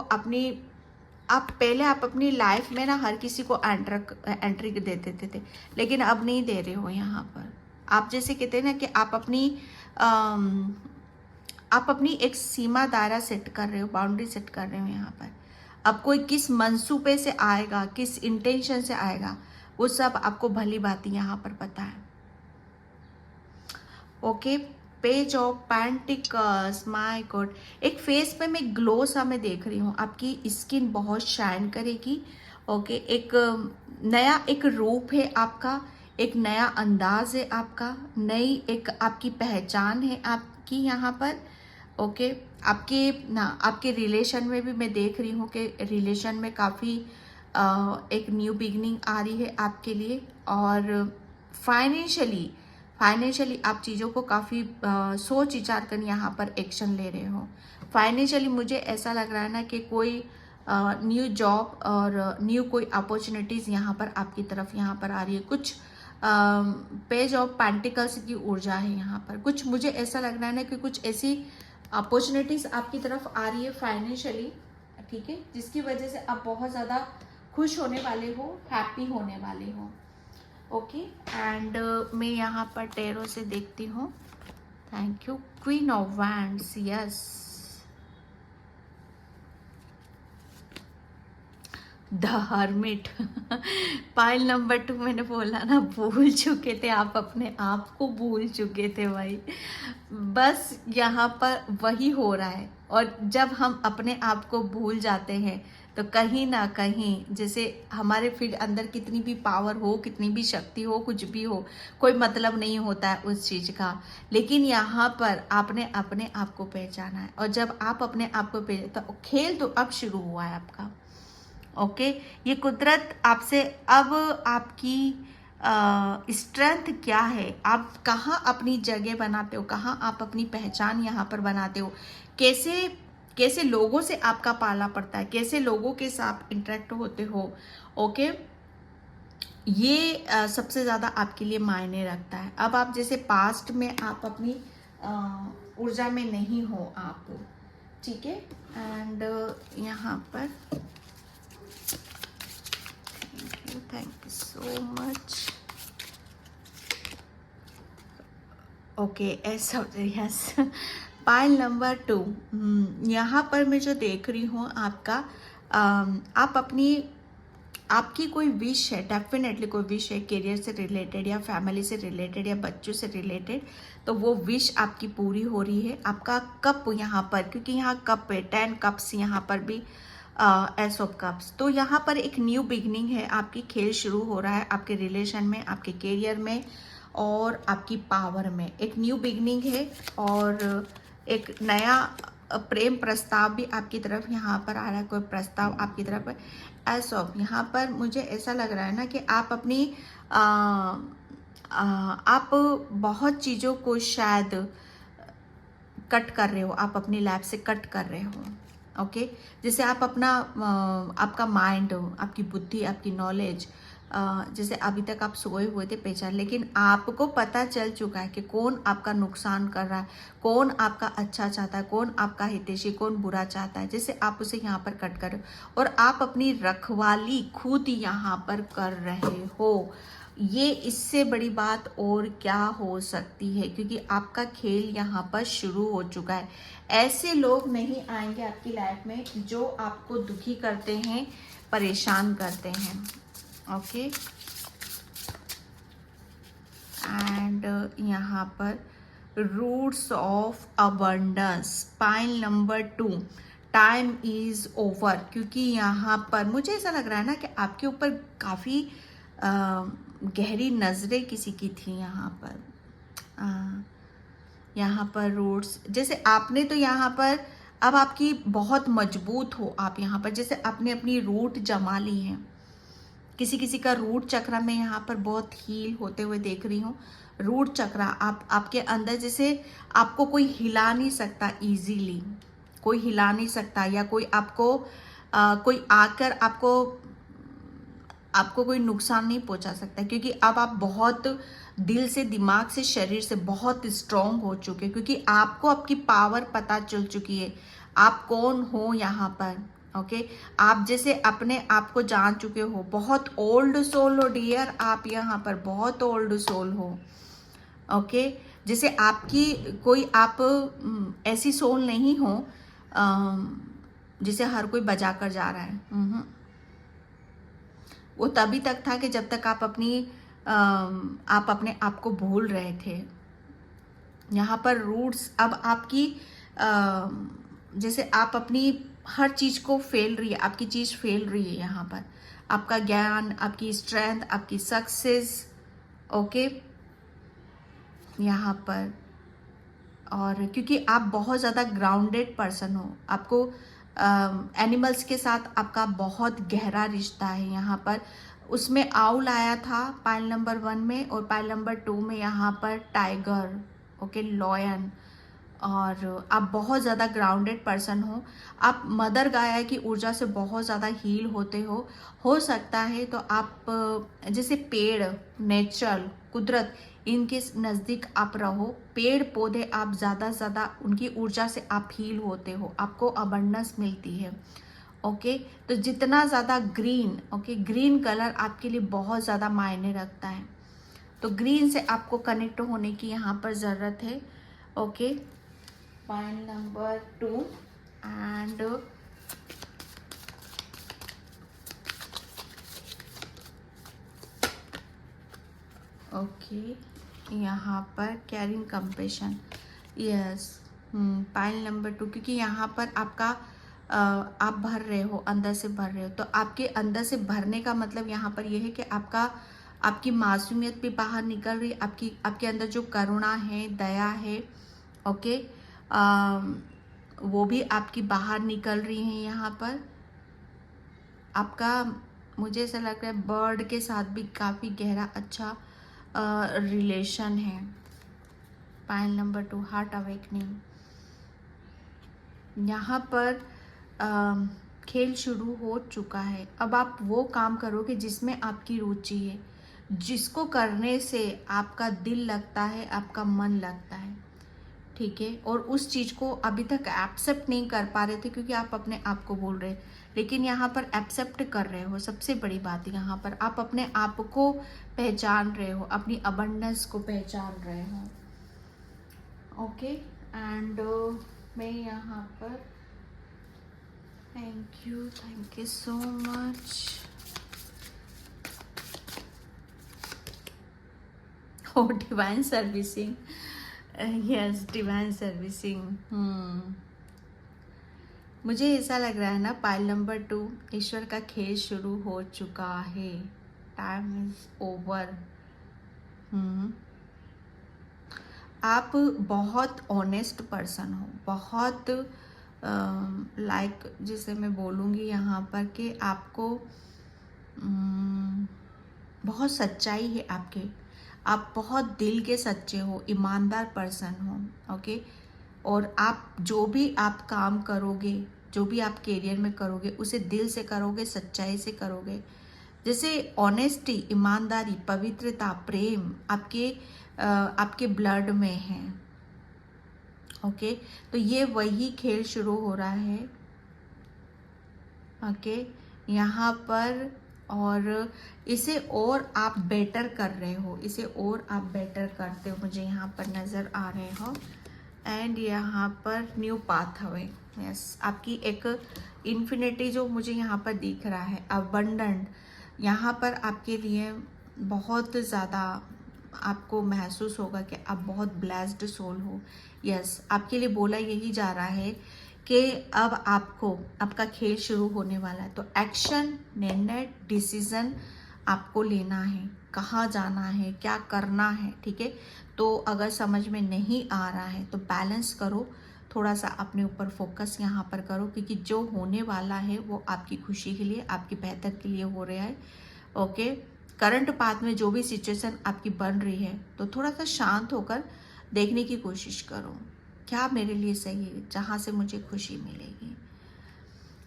पहले आप अपनी लाइफ में ना हर किसी को एंट्री दे देते थे, लेकिन अब नहीं दे रहे हो। यहाँ पर आप जैसे कहते हैं ना कि आप अपनी एक सीमा दायरा सेट कर रहे हो, बाउंड्री सेट कर रहे हो। यहाँ पर अब कोई किस मंसूबे से आएगा, किस इंटेंशन से आएगा, वो सब आपको भली भांति यहाँ पर पता है। Okay, page of pentacles, my God, एक फेस पे मैं ग्लो सा मैं देख रही हूँ, आपकी स्किन बहुत शाइन करेगी। ओके, एक नया एक रूप है आपका, एक नया अंदाज है आपका, नई एक आपकी पहचान है आपकी यहाँ पर। ओके, आपके रिलेशन में भी मैं देख रही हूँ कि रिलेशन में काफ़ी एक न्यू बिगनिंग आ रही है आपके लिए। और फाइनेंशियली आप चीज़ों को काफ़ी सोच विचार कर यहाँ पर एक्शन ले रहे हो। फाइनेंशियली मुझे ऐसा लग रहा है ना कि कोई न्यू जॉब और न्यू कोई अपॉर्चुनिटीज़ यहाँ पर आपकी तरफ यहाँ पर आ रही है। कुछ पेज ऑफ पेंटिकल्स की ऊर्जा है यहाँ पर। कुछ मुझे ऐसा लग रहा है ना कि कुछ ऐसी अपॉर्चुनिटीज़ आपकी तरफ आ रही है फाइनेंशियली, ठीक है, जिसकी वजह से आप बहुत ज़्यादा खुश होने वाले हो, हैप्पी होने वाले हो। ओके, एंड मैं यहाँ पर टेरो से देखती हूँ। Thank you. Queen of wands, yes. The hermit pile number 2 मैंने बोला ना, भूल चुके थे आप, अपने आप को भूल चुके थे भाई। बस यहाँ पर वही हो रहा है। और जब हम अपने आप को भूल जाते हैं तो कहीं ना कहीं, जैसे हमारे फिर अंदर कितनी भी पावर हो, कितनी भी शक्ति हो, कुछ भी हो, कोई मतलब नहीं होता है उस चीज़ का। लेकिन यहाँ पर आपने अपने आप को पहचाना है, और जब आप अपने आप को तो खेल तो अब शुरू हुआ है आपका। ओके, ये कुदरत आपसे अब आपकी स्ट्रेंथ क्या है, आप कहाँ अपनी जगह बनाते हो, कहाँ आप अपनी पहचान यहाँ पर बनाते हो, कैसे कैसे लोगों से आपका पाला पड़ता है, कैसे लोगों के साथ इंटरेक्ट होते हो। ओके, ये सबसे ज़्यादा आपके लिए मायने रखता है। अब आप जैसे पास्ट में आप अपनी ऊर्जा में नहीं हो आप, ठीक है। एंड यहाँ पर thank you so much. Okay, ऐसा यस। पाइल नंबर 2, यहाँ पर मैं जो देख रही हूँ आपका, आप आपकी कोई विश है, डेफिनेटली कोई विश है, करियर से रिलेटेड या फैमिली से रिलेटेड या बच्चों से रिलेटेड, तो वो विश आपकी पूरी हो रही है। आपका कप यहाँ पर, क्योंकि यहाँ कप है, 10 कप्स यहाँ पर भी, एस ऑफ कप्स, तो यहाँ पर एक न्यू बिगनिंग है, आपकी खेल शुरू हो रहा है आपके रिलेशन में, आपके करियर में और आपकी पावर में। एक न्यू बिगनिंग है और एक नया प्रेम प्रस्ताव भी आपकी तरफ यहाँ पर आ रहा है, कोई प्रस्ताव आपकी तरफ है। एस ऑफ, यहाँ पर मुझे ऐसा लग रहा है ना कि आप अपनी आप बहुत चीज़ों को शायद कट कर रहे हो, आप अपनी लाइफ से कट कर रहे हो। ओके, जैसे आप अपना आपका माइंड, आपकी बुद्धि, आपकी नॉलेज, जैसे अभी तक आप सोए हुए थे पहचान, लेकिन आपको पता चल चुका है कि कौन आपका नुकसान कर रहा है, कौन आपका अच्छा चाहता है, कौन आपका हितैषी, कौन बुरा चाहता है, जैसे आप उसे यहाँ पर कट कर रहे हो और आप अपनी रखवाली खुद यहाँ पर कर रहे हो। ये इससे बड़ी बात और क्या हो सकती है, क्योंकि आपका खेल यहाँ पर शुरू हो चुका है। ऐसे लोग नहीं आएंगे आपकी लाइफ में जो आपको दुखी करते हैं, परेशान करते हैं। ओके, एंड यहाँ पर roots of abundance, pile number 2, time is over, क्योंकि यहाँ पर मुझे ऐसा लग रहा है ना कि आपके ऊपर काफ़ी गहरी नज़रें किसी की थी यहाँ पर। यहाँ पर रूट्स, जैसे आपने तो यहाँ पर अब आपकी बहुत मजबूत हो आप यहाँ पर, जैसे आपने अपनी रूट जमा ली है। किसी किसी का रूट चक्र में यहाँ पर बहुत हील होते हुए देख रही हूँ। रूट चक्र आपके अंदर, जैसे आपको कोई हिला नहीं सकता इजीली, कोई हिला नहीं सकता, या कोई आपको कोई आकर आपको कोई नुकसान नहीं पहुंचा सकता, क्योंकि अब आप बहुत दिल से, दिमाग से, शरीर से बहुत स्ट्रांग हो चुके, क्योंकि आपको आपकी पावर पता चल चुकी है, आप कौन हो यहाँ पर। ओके, आप जैसे अपने आप को जान चुके हो, बहुत ओल्ड सोल हो डियर, आप यहाँ पर बहुत ओल्ड सोल हो। ओके, जैसे आपकी कोई आप ऐसी सोल नहीं हो जिसे हर कोई बजा कर जा रहा है। वो तभी तक था कि जब तक आप अपने आप को भूल रहे थे। यहाँ पर रूट्स अब आपकी जैसे आप अपनी हर चीज़ को फेल रही है, आपकी चीज़ फेल रही है यहाँ पर, आपका ज्ञान, आपकी स्ट्रेंथ, आपकी सक्सेस। ओके, यहाँ पर, और क्योंकि आप बहुत ज़्यादा ग्राउंडेड पर्सन हो, आपको एनिमल्स के साथ आपका बहुत गहरा रिश्ता है यहाँ पर, उसमें आउल आया था पाइल नंबर 1 में, और पाइल नंबर 2 में यहाँ पर टाइगर, ओके, लॉयन। और आप बहुत ज़्यादा ग्राउंडेड पर्सन हो, आप मदर गाया की ऊर्जा से बहुत ज़्यादा हील होते हो सकता है। तो आप जैसे पेड़, नेचर, कुदरत, इनके नज़दीक आप रहो, पेड़ पौधे, आप ज़्यादा से ज़्यादा उनकी ऊर्जा से आप हील होते हो, आपको अबंडेंस मिलती है। ओके, तो जितना ज़्यादा ग्रीन, ओके, ग्रीन कलर आपके लिए बहुत ज़्यादा मायने रखता है, तो ग्रीन से आपको कनेक्ट होने की यहाँ पर ज़रूरत है। Okay, pile number 2 and okay, यहाँ पर carrying compassion, yes, pile number 2, क्योंकि यहाँ पर आपका आप भर रहे हो, अंदर से भर रहे हो, तो आपके अंदर से भरने का मतलब यहाँ पर यह है कि आपकी मासूमियत भी बाहर निकल रही है, आपके अंदर जो करुणा है, दया है, ओके, वो भी आपकी बाहर निकल रही है। यहाँ पर आपका, मुझे ऐसा लग रहा है बर्ड के साथ भी काफ़ी गहरा अच्छा रिलेशन है। पाइल नंबर 2, हार्ट अवेकनिंग, यहाँ पर खेल शुरू हो चुका है। अब आप वो काम करोगे जिसमें आपकी रुचि है, जिसको करने से आपका दिल लगता है, आपका मन लगता है, ठीक है। और उस चीज़ को अभी तक एक्सेप्ट नहीं कर पा रहे थे क्योंकि आप अपने आप को बोल रहे, लेकिन यहाँ पर एक्सेप्ट कर रहे हो। सबसे बड़ी बात यहाँ पर आप अपने आप को पहचान रहे हो, अपनी अबंडेंस को पहचान रहे हो। ओके, एंड मैं यहाँ पर thank you so much. Oh, divine servicing, yes, divine servicing. मुझे ऐसा लग रहा है ना, पाइल नंबर 2, ईश्वर का खेल शुरू हो चुका है, टाइम इज ओवर। आप बहुत ऑनेस्ट पर्सन हो, बहुत लाइक जिसे मैं बोलूँगी यहाँ पर कि आपको बहुत सच्चाई है आपके, आप बहुत दिल के सच्चे हो, ईमानदार पर्सन हो, ओके। और आप जो भी आप काम करोगे, जो भी आप करियर में करोगे, उसे दिल से करोगे, सच्चाई से करोगे। जैसे ऑनेस्टी, ईमानदारी, पवित्रता, प्रेम आपके ब्लड में है, ओके। तो ये वही खेल शुरू हो रहा है, ओके, यहाँ पर। और इसे और आप बेटर कर रहे हो, इसे और आप बेटर करते हो, मुझे यहाँ पर नज़र आ रहे हो। एंड यहाँ पर न्यू पाथवे, यस, आपकी एक इन्फिनिटी जो मुझे यहाँ पर दिख रहा है, अबंडेंट, यहाँ पर आपके लिए बहुत ज़्यादा आपको महसूस होगा कि आप बहुत ब्लेस्ड सोल हो। यस, आपके लिए बोला यही जा रहा है कि अब आपका खेल शुरू होने वाला है, तो एक्शन, निर्णय, डिसीजन आपको लेना है, कहाँ जाना है, क्या करना है, ठीक है। तो अगर समझ में नहीं आ रहा है तो बैलेंस करो, थोड़ा सा अपने ऊपर फोकस यहाँ पर करो, क्योंकि जो होने वाला है वो आपकी खुशी के लिए, आपकी बेहतर के लिए हो रहा है, ओके। करंट पाथ में जो भी सिचुएशन आपकी बन रही है, तो थोड़ा सा शांत होकर देखने की कोशिश करो, क्या मेरे लिए सही है, जहाँ से मुझे खुशी मिलेगी।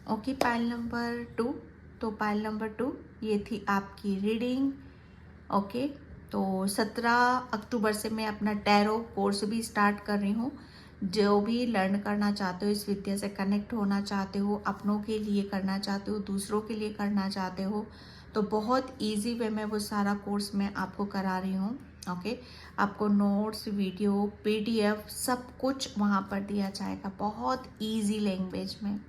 ओके, पाइल नंबर 2, तो पाइल नंबर 2 ये थी आपकी रीडिंग, ओके। तो 17 अक्टूबर से मैं अपना टैरो कोर्स भी स्टार्ट कर रही हूँ। जो भी लर्न करना चाहते हो, इस विद्या से कनेक्ट होना चाहते हो, अपनों के लिए करना चाहते हो, दूसरों के लिए करना चाहते हो, तो बहुत इजी वे में वो सारा कोर्स मैं आपको करा रही हूँ, ओके। आपको नोट्स, वीडियो, पीडीएफ सब कुछ वहाँ पर दिया जाएगा, बहुत इजी लैंग्वेज में,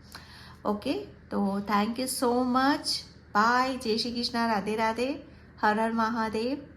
ओके। तो thank you so much, bye, जय श्री कृष्णा, राधे राधे, हर हर महादेव।